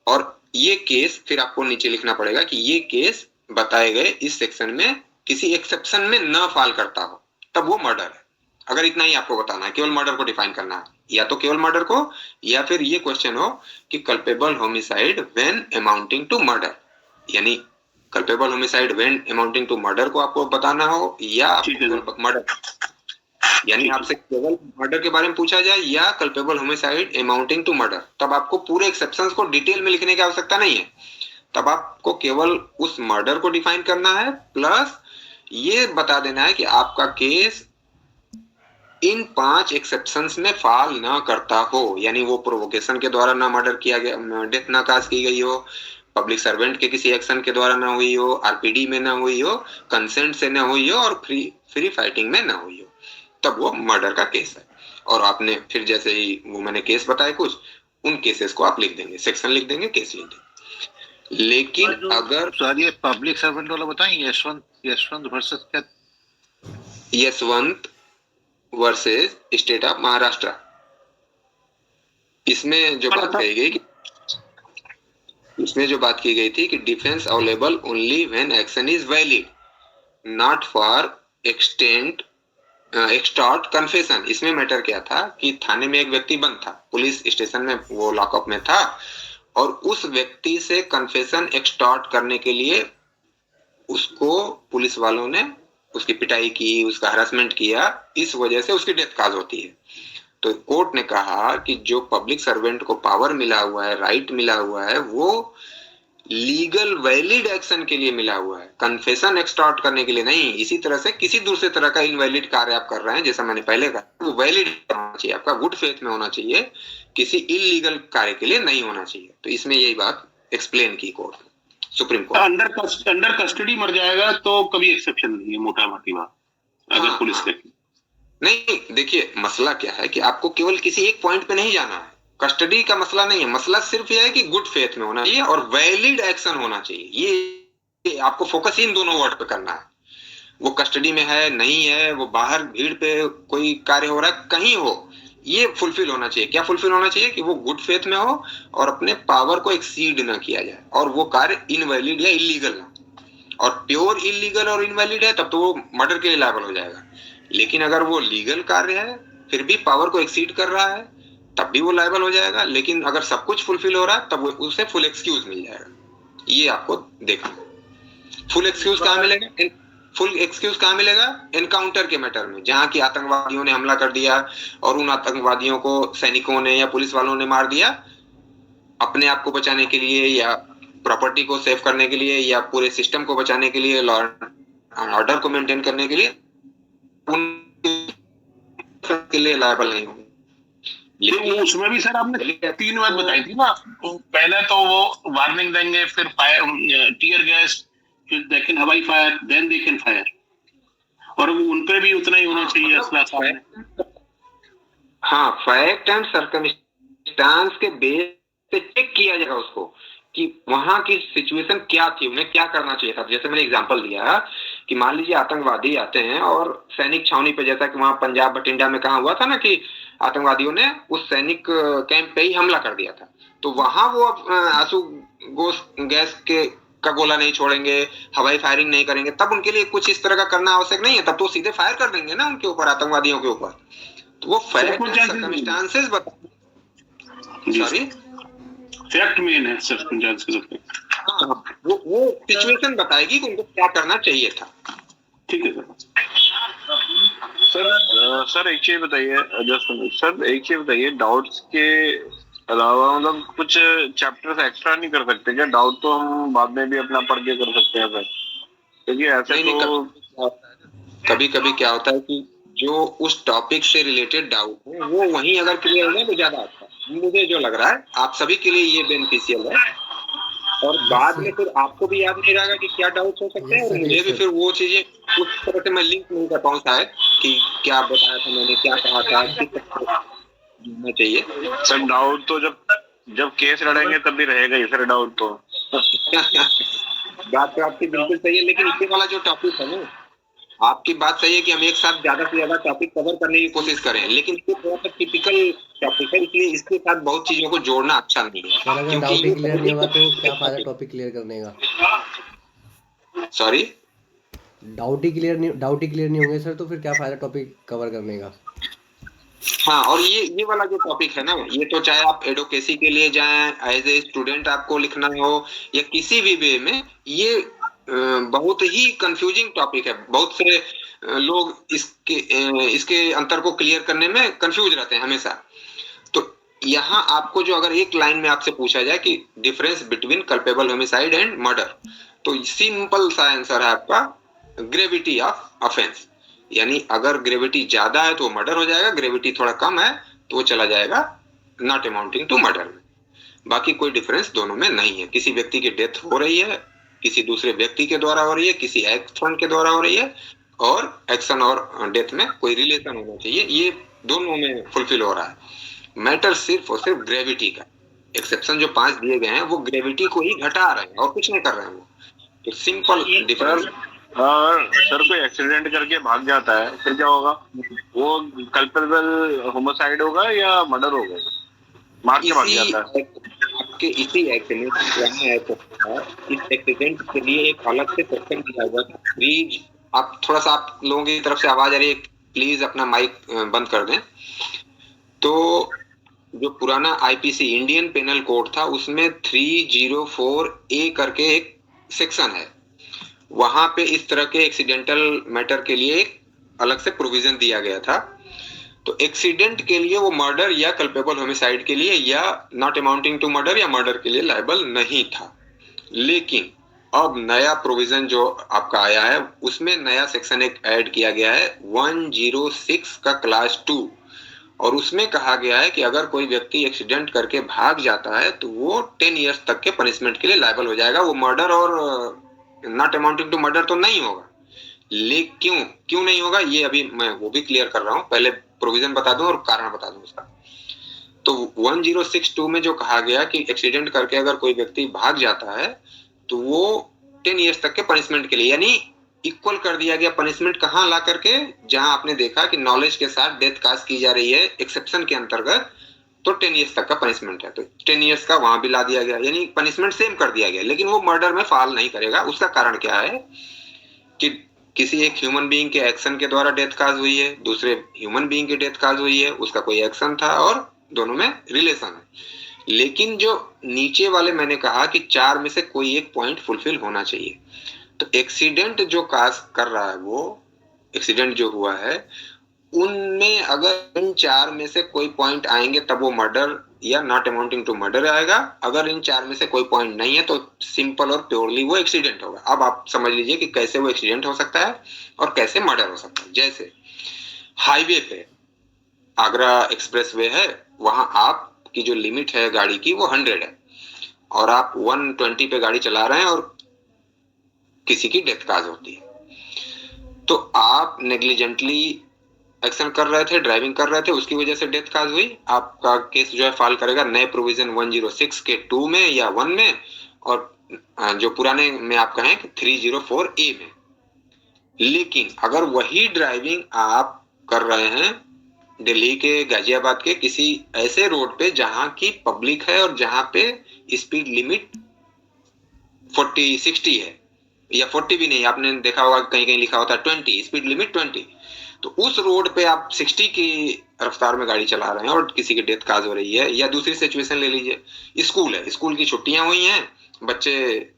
और ये केस, फिर आपको नीचे लिखना पड़ेगा कि ये केस बताए गए इस सेक्शन में किसी एक्सेप्शन में न फॉल करता हो, तब वो मर्डर है। अगर इतना ही आपको बताना है, केवल मर्डर को डिफाइन करना है, या तो केवल मर्डर को, या फिर ये क्वेश्चन हो कि culpable homicide when amounting to murder, यानी culpable homicide when amounting to murder को आपको बताना हो, या मर्डर, यानी आपसे केवल मर्डर के बारे में पूछा जाए या culpable homicide amounting to murder, तब आपको पूरे एक्सेप्शंस को डिटेल में लिखने की आवश्यकता नहीं है। तब आपको केवल उस मर्डर को डिफाइन करना है, प्लस ये बता देना है कि आपका केस इन 5 एक्सेप्शंस में फॉल ना करता हो, यानी वो प्रोवोकेशन के द्वारा ना मर्डर किया गया, डेथ ना काज की गई हो, पब्लिक सर्वेंट के किसी एक्शन के द्वारा ना हुई हो, आरपीडी में ना हुई हो, कंसेंट से ना हुई हो, और फ्री फाइटिंग में ना हुई हो, तब वो मर्डर का केस है। और आपने फिर जैसे ही वो मैंने केस बताए कुछ, उन केसेस को आप लिख देंगे, सेक्शन लिख देंगे, केस लिख देंगे। लेकिन अगर सर ये पब्लिक सर्वेंट वाला बताएं, यशवंत वर्सेस क्या? Yashwant versus state of Maharashtra, इसमें जो बात कही गई, इसमें जो बात की गई थी कि defence available only when action is valid, not for extort confession. इसमें मैटर क्या था कि थाने में एक व्यक्ति बंद था, पुलिस स्टेशन में वो लॉकअप में था, और उस व्यक्ति से कन्फेशन एक्सटॉर्ट करने के लिए उसको पुलिस वालों ने उसकी पिटाई की, उसका हरासमेंट किया, इस वजह से उसकी डेथ काज होती है। तो कोर्ट ने कहा कि जो पब्लिक सर्वेंट को पावर मिला हुआ है, राइट मिला हुआ है, वो लीगल वैलिड एक्शन के लिए मिला हुआ है, कन्फेशन एक्सटॉर्ट करने के लिए नहीं। इसी तरह से किसी दूसरे तरह का इनवैलिड कार्य आप कर रहे हैं, जैसा मैंने पहले कहा, वो वैलिड होना चाहिए, आपका गुड फेथ में होना चाहिए, किसी इलीगल कार्य के लिए नहीं होना चाहिए। तो इसमें यही बात एक्सप्लेन की court, supreme court. Under custody मर जाएगा तो कभी एक्सेप्शन नहीं है, मोटा मोटी बात, अगर पुलिस देखे। नहीं, देखिए मसला क्या है कि आपको केवल किसी एक पॉइंट पे नहीं जाना है, कस्टडी का मसला नहीं है, मसला सिर्फ यह है कि गुड फेथ में होना चाहिए और वैलिड एक्शन होना चाहिए। ये आपको फोकस इन दोनों वर्ड पे करना है। वो कस्टडी में है नहीं है, वो बाहर भीड़ पे कोई कार्य हो रहा है, कहीं हो, ये फुलफिल होना चाहिए। क्या फुलफिल होना चाहिए कि वो गुड फेथ में हो और अपने पावर को एक्सीड ना किया जाए, और वो कार्य इनवैलिड या इलीगल ना। और प्योर इलीगल और इनवैलिड है तब तो वो मर्डर के लिए लायबल हो जाएगा। लेकिन अगर वो लीगल कार्य है फिर भी पावर को एक्सीड कर रहा है, तब भी वो लायबल हो जाएगा। लेकिन अगर सब कुछ फुलफिल हो रहा है तब उसे फुल एक्सक्यूज मिल जाएगा। ये आपको देखना। फुल एक्सक्यूज कहाँ मिलेगा? फुल एक्सक्यूज कहाँ मिलेगा? एनकाउंटर के मैटर में, जहां की आतंकवादियों ने हमला कर दिया और उन आतंकवादियों को सैनिकों ने या पुलिस वालों ने मार दिया, अपने आप को बचाने के लिए या प्रॉपर्टी को सेव करने के लिए या पूरे सिस्टम को बचाने के लिए, लॉ एंड ऑर्डर को मेंटेन करने के लिए, उनके लिए लायबल नहीं होंगे। लेकिन उसमें भी सर आपने 3 बात बताई थी ना, पहले तो वो वार्निंग देंगे, फिर फायर, टीयर गैस, फिर दे कैन हवाई fire, then they can fire, और वो उनपे भी उतना ही होना चाहिए असला सामने। हाँ, फैक्ट एंड सर्कमस्टांस के बेस से चेक किया जाएगा उसको कि वहां की सिचुएशन क्या थी, उन्हें क्या करना चाहिए था। जैसे मैंने एग्जांपल दिया कि मान लीजिए आतंकवादी आते हैं और सैनिक छावनी पे, जैसा कि वहां पंजाब बठिंडा में कहा हुआ था ना कि आतंकवादियों ने उस सैनिक कैंप पे ही हमला कर दिया था, तो वहां वो आंसू गैस के का गोला नहीं छोड़ेंगे, हवाई फायरिंग नहीं करेंगे, तब उनके लिए कुछ इस तरह का करना आवश्यक नहीं है, तब तो सीधे फायर कर देंगे ना उनके ऊपर, आतंकवादियों के ऊपर। तो वो fact circumstances sorry fact main है सर्कमस्टांसेस। वो सिचुएशन बताएगी कि उनको क्या करना चाहिए था। ठीक है सर एक चीज बताइए, सर एक चीज बताइए, डाउट्स के अलावा मतलब कुछ चैप्टर्स एक्स्ट्रा नहीं कर सकते क्या? डाउट तो हम बाद में भी अपना पढ़ के कर सकते हैं सर, क्योंकि ऐसे तो कभी कभी क्या होता है कि जो उस टॉपिक से रिलेटेड डाउट है वो वहीं अगर क्लियर हो जाए तो ज्यादा अच्छा है। मुझे जो लग रहा है आप सभी के लिए ये बेनिफिशियल है, और बाद में फिर आपको भी याद नहीं रहेगा कि क्या डाउट हो सकते हैं, और मुझे भी फिर वो चीजें उस तरह से मैं लिंक नहीं कर पाऊँ शायद कि क्या बताया था मैंने, क्या कहा था, होना चाहिए। सर डाउट तो जब केस लड़ेंगे तब भी रहेगा ही सर डाउट तो। बात तो आपकी बिल्कुल सही है, लेकिन ये वाला जो टॉपिक है ना, आपकी बात सही है कि हम एक साथ ज्यादा से ज्यादा टॉपिक कवर करने की कोशिश करें, लेकिन ये थोड़ा सा टिपिकल टॉपिक है, इसलिए इसके साथ बहुत चीजों को जोड़ना अच्छा नहीं है। सर अगर डाउट ही क्लियर नहीं होगा तो क्या फायदा टॉपिक क्लियर करने का? सॉरी, डाउट ही क्लियर नहीं होंगे सर तो फिर क्या फायदा टॉपिक कवर करने का? हाँ, और ये वाला जो टॉपिक है ना, ये तो चाहे आप एडवोकेसी के लिए जाएं, एज ए स्टूडेंट आपको लिखना हो, या किसी भी वे में, ये बहुत ही कंफ्यूजिंग टॉपिक है। बहुत से लोग इसके अंतर को क्लियर करने में कंफ्यूज रहते हैं हमेशा। तो यहाँ आपको जो अगर एक लाइन में आपसे पूछा जाए कि difference between culpable homicide and murder, तो सिंपल सा आंसर है आपका ग्रेविटी ऑफ ऑफेंस। यानी अगर ग्रेविटी ज्यादा है तो मर्डर हो जाएगा, ग्रेविटी थोड़ा कम है तो वो चला जाएगा नॉट अमाउंटिंग टू मर्डर में। बाकी कोई डिफरेंस दोनों में नहीं है। किसी व्यक्ति की डेथ हो रही है, किसी दूसरे व्यक्ति के द्वारा हो रही है, किसी एक्शन के द्वारा हो रही है, और एक्शन और डेथ में कोई रिलेशन होना चाहिए, ये दोनों में फुलफिल हो रहा है। मैटर सिर्फ और सिर्फ ग्रेविटी का, एक्सेप्शन जो 5 दिए गए हैं वो ग्रेविटी को ही घटा रहे हैं और कुछ नहीं कर रहे हैं वो। तो सिंपल डिफरेंस। सर कोई एक्सीडेंट करके भाग जाता है फिर क्या होगा? वो कल्पेबल होमिसाइड होगा या मर्डर होगा? मार के भाग जाता है। आपके इसी एक्ट में इस एक्सीडेंट के लिए एक अलग से सेक्शन दिया हुआ था। प्लीज आप थोड़ा सा, आप लोगों की तरफ से आवाज आ रही है, प्लीज अपना माइक बंद कर दें। तो जो पुराना आईपीसी इंडियन पेनल कोड था उसमें 304A करके एक सेक्शन है, वहां पे इस तरह के एक्सीडेंटल मैटर के लिए एक अलग से प्रोविजन दिया गया था। तो एक्सीडेंट के लिए वो मर्डर या कल्पेबल होमिसाइड के लिए या नॉट अमाउंटिंग टू मर्डर या मर्डर के लिए लायबल नहीं था। लेकिन अब नया प्रोविजन जो आपका आया है उसमें नया सेक्शन एक ऐड किया गया है 106 का क्लास 2, और उसमें कहा गया है कि अगर कोई व्यक्ति एक्सीडेंट करके भाग जाता है तो वो 10 इयर्स तक के पनिशमेंट के लिए लायबल हो जाएगा। वो मर्डर और नॉट अमाउंटिंग टू मर्डर तो नहीं होगा। लेकिन क्यों नहीं होगा ये अभी मैं वो भी क्लियर कर रहा हूं, पहले प्रोविजन बता दूं और कारण बता दूं उसका। तो 1062 में जो कहा गया कि एक्सीडेंट करके अगर कोई व्यक्ति भाग जाता है तो वो 10 इयर्स तक के पनिशमेंट के लिए, यानी इक्वल कर दिया गया पनिशमेंट। कहां ला करके? जहां आपने देखा कि नॉलेज के साथ डेथ काज की जा रही है एक्सेप्शन के अंतर्गत, तो 10 इयर्स तक का पनिशमेंट है, तो 10 इयर्स का वहां भी ला दिया गया, यानी पनिशमेंट सेम कर दिया गया। लेकिन वो मर्डर में फॉल नहीं करेगा। उसका कारण क्या है कि किसी एक ह्यूमन बीइंग के एक्शन के द्वारा डेथ काज हुई है, दूसरे ह्यूमन बीइंग की डेथ काज हुई है, उसका कोई एक्शन था और दोनों में रिलेशन है। लेकिन जो नीचे वाले मैंने कहा कि 4 में से कोई एक पॉइंट फुलफिल होना चाहिए। तो एक्सीडेंट जो काज कर रहा है, वो एक्सीडेंट जो हुआ है उनमें अगर इन 4 में से कोई पॉइंट आएंगे तब वो मर्डर या नॉट अमाउंटिंग टू मर्डर आएगा। अगर इन 4 में से कोई पॉइंट नहीं है तो सिंपल और प्योरली वो एक्सीडेंट होगा। अब आप समझ लीजिए कि कैसे वो एक्सीडेंट हो सकता है और कैसे मर्डर हो सकता है। जैसे हाईवे पे आगरा एक्सप्रेस वे है, वहां आपकी जो लिमिट है गाड़ी की वो 100 है और आप 120 पे गाड़ी चला रहे हैं और किसी की डेथ काज होती है, तो आप नेग्लिजेंटली एक्शन कर रहे थे, ड्राइविंग कर रहे थे, उसकी वजह से डेथ काज हुई, आपका केस जो है फाइल करेगा नए प्रोविजन 106 के 2 में या 1 में, और जो पुराने में आप कहें कि 304 ए में। लेकिन अगर वही ड्राइविंग आप कर रहे हैं दिल्ली के गाजियाबाद के किसी ऐसे रोड पे जहां की पब्लिक है और जहां पे स्पीड लिमिट 40-60 है, या 40 भी नहीं, आपने देखा होगा कहीं कहीं लिखा होता है 20, स्पीड लिमिट 20, तो उस रोड पे आप 60 की रफ्तार में गाड़ी चला रहे हैं और किसी की डेथ काज हो रही है। या दूसरी सिचुएशन ले लीजिए, स्कूल है, स्कूल की छुट्टियां हुई हैं, बच्चे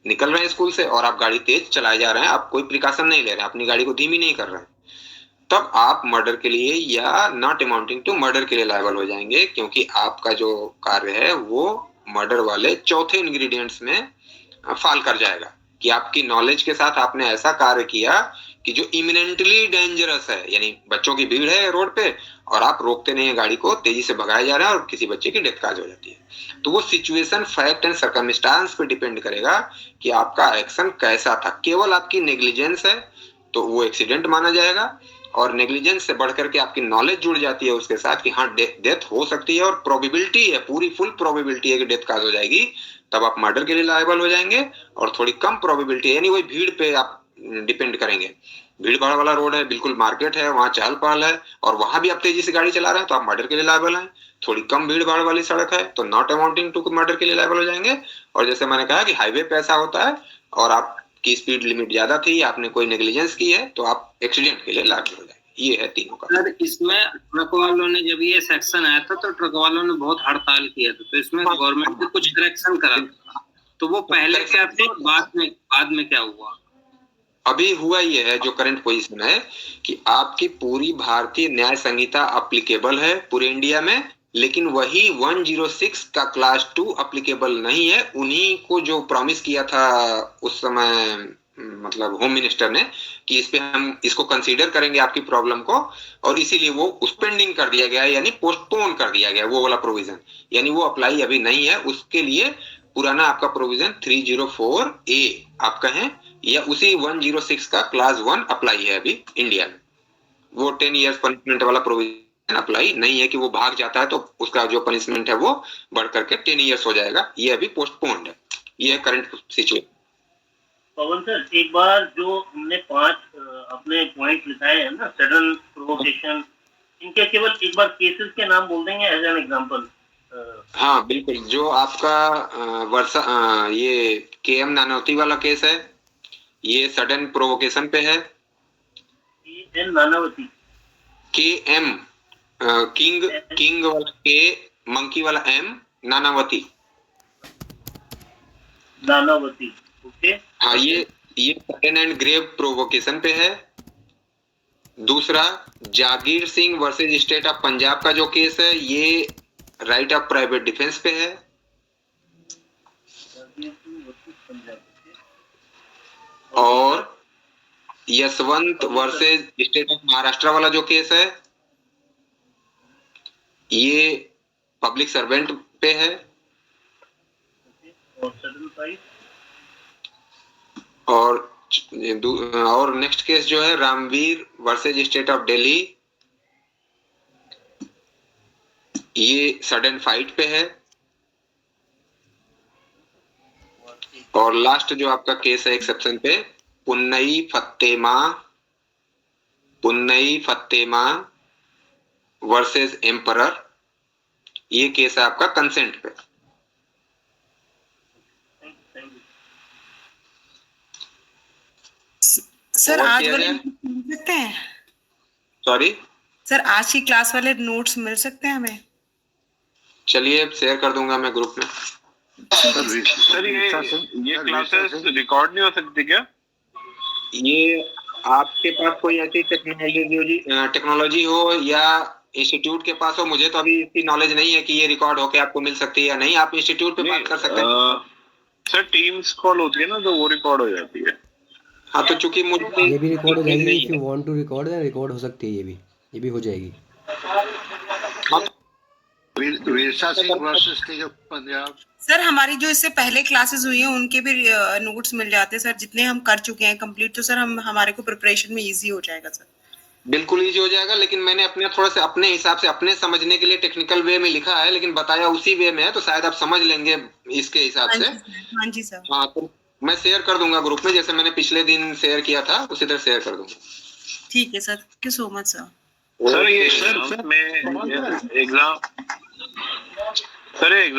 निकल रहे हैं स्कूल से और आप गाड़ी तेज चलाए जा रहे हैं, आप कोई प्रिकॉशन नहीं ले रहे हैं, अपनी गाड़ी को धीमी नहीं कर रहे हैं, तब आप मर्डर के लिए या नॉट अमाउंटिंग टू मर्डर के लिए लायबल हो जाएंगे, क्योंकि आपका जो कार्य है वो मर्डर वाले चौथे इंग्रेडिएंट्स में फॉल कर जाएगा कि आपकी नॉलेज के साथ आपने ऐसा कार्य किया कि जो इमिनेंटली डेंजरस है, यानी बच्चों की भीड़ है रोड पे और आप रोकते नहीं है गाड़ी को, तेजी से भगाए जा रहे हैं और किसी बच्चे की डेथ काज हो जाती है। तो वो सिचुएशन, फैक्ट एंड सर्कमस्टांस पे डिपेंड करेगा कि आपका एक्शन कैसा था। केवल आपकी नेग्लिजेंस है तो वो एक्सीडेंट माना जाएगा, और नेग्लिजेंस से बढ़ करके आपकी नॉलेज जुड़ जाती है उसके साथ कि हाँ डेथ हो सकती है और प्रोबेबिलिटी है, पूरी फुल प्रोबेबिलिटी है कि डेथ काज हो जाएगी, तब आप मर्डर के लिए लायबल हो जाएंगे। और थोड़ी कम प्रोबेबिलिटी, यानी वही भीड़ पे आप डिपेंड करेंगे, भीड़ भाड़ वाला रोड है, बिल्कुल मार्केट है, वहां चहल पहल है और वहां भी आप तेजी से गाड़ी चला रहे हैं तो आप मर्डर के लिए लायबल हैं। थोड़ी कम भीड़ भाड़ वाली सड़क है तो नॉट अमाउंटिंग टू मर्डर के लिए लायबल हो जाएंगे। और जैसे मैंने कहा कि हाईवे पे ऐसा होता है और आपकी स्पीड लिमिट ज्यादा थी, आपने कोई नेग्लिजेंस की है, तो आप एक्सीडेंट के लिए लायबल हो जाएंगे। ये है तीनों का। सर इसमें ट्रक वालों ने जब ये सेक्शन आया था तो ट्रक वालों ने बहुत हड़ताल किया था, तो इसमें गवर्नमेंट ने कुछ करेक्शन करा था, तो वो पहले क्या थे, बाद में क्या हुआ? अभी हुआ ये है, जो करंट पोजीशन है कि आपकी पूरी भारतीय न्याय संहिता अप्लीकेबल है पूरे इंडिया में, लेकिन वही 106 का क्लास 2 अप्लीकेबल नहीं है। उन्हीं को जो प्रॉमिस किया था उस समय मतलब होम मिनिस्टर ने कि इस पे हम इसको कंसीडर करेंगे आपकी प्रॉब्लम को, और इसीलिए वो उस पेंडिंग कर दिया गया है, यानी पोस्टपोन कर दिया गया वो वाला प्रोविजन, यानी वो अप्लाई अभी नहीं है। उसके लिए पुराना आपका प्रोविजन 304 ए आप कहें या उसी 106 का क्लास 1 अप्लाई है अभी इंडिया में। वो 10 इयर्स पनिशमेंट वाला प्रोविजन अप्लाई नहीं है कि वो भाग जाता है तो उसका जो पनिशमेंट है वो बढ़ करके 10 इयर्स हो जाएगा, ये अभी पोस्टपोन्ड है। ये है करंट सिचुएशन। पवन सर, एक बार जो हमने 5 अपने पॉइंट लिखाए हैं ना, सडन प्रोवोकेशन, इनके केवल एक बार केसेस के नाम बोल देंगे एज एन एग्जांपल। हाँ बिल्कुल, जो आपका ये KM नानावती वाला केस है, ये सडन प्रोवोकेशन पे है। KM नानावती, KM किंग वाला K, मंकी वाला M, नानावती। ओके। हाँ, ये सडन एंड ग्रेव प्रोवोकेशन पे है। दूसरा Jagir Singh versus state of Punjab का जो केस है, ये राइट ऑफ प्राइवेट डिफेंस पे है। और Yashwant versus state of Maharashtra वाला जो केस है, ये पब्लिक सर्वेंट पे है। और नेक्स्ट केस जो है Ramveer versus state of Delhi, ये सडन फाइट पे है। और लास्ट जो आपका केस है एक्सेप्शन पे, पुन्नई फतेमा वर्सेस एम्परर, ये केस है आपका कंसेंट पे। सर आज वाले मिल सकते हैं? सॉरी सर, आज की क्लास वाले नोट्स मिल सकते हैं हमें? चलिए शेयर कर दूंगा मैं ग्रुप में। सर ये क्लासेस रिकॉर्ड नहीं हो सकती क्या? ये आपके पास कोई ऐसी टेक्नोलॉजी हो या इंस्टीट्यूट के पास हो, मुझे तो अभी इसकी नॉलेज नहीं है कि ये रिकॉर्ड होके आपको मिल सकती है या नहीं। आप इंस्टीट्यूट पे बात कर सकते हैं। सर टीम्स कॉल होती है ना, तो वो रिकॉर्ड हो जाती है। हाँ, तो चूंकि मुझे ये भी रिकॉर्ड हो जाएगी। If you want to record then record हो सकती है, ये भी हो जाएगी। Virsa Singh versus state of Punjab. Sir हमारी जो इससे पहले क्लासेस हुई हैं उनके भी नोट्स मिल जाते हैं सर, जितने हम कर चुके हैं कंप्लीट, तो सर हमारे को प्रिपरेशन में इजी हो जाएगा सर। बिल्कुल इजी हो जाएगा, लेकिन मैंने अपने थोड़ा सा अपने हिसाब से अपने समझने के लिए टेक्निकल वे में लिखा है, लेकिन बताया उसी वे में है, तो शायद आप समझ लेंगे इसके हिसाब से। हाँ जी सर। हाँ, तो मैं शेयर कर दूंगा ग्रुप में, जैसे मैंने पिछले दिन शेयर किया था उसी तरह शेयर कर दूंगा। ठीक है sir, thank you so much sir. Sir ये सर एग्जाम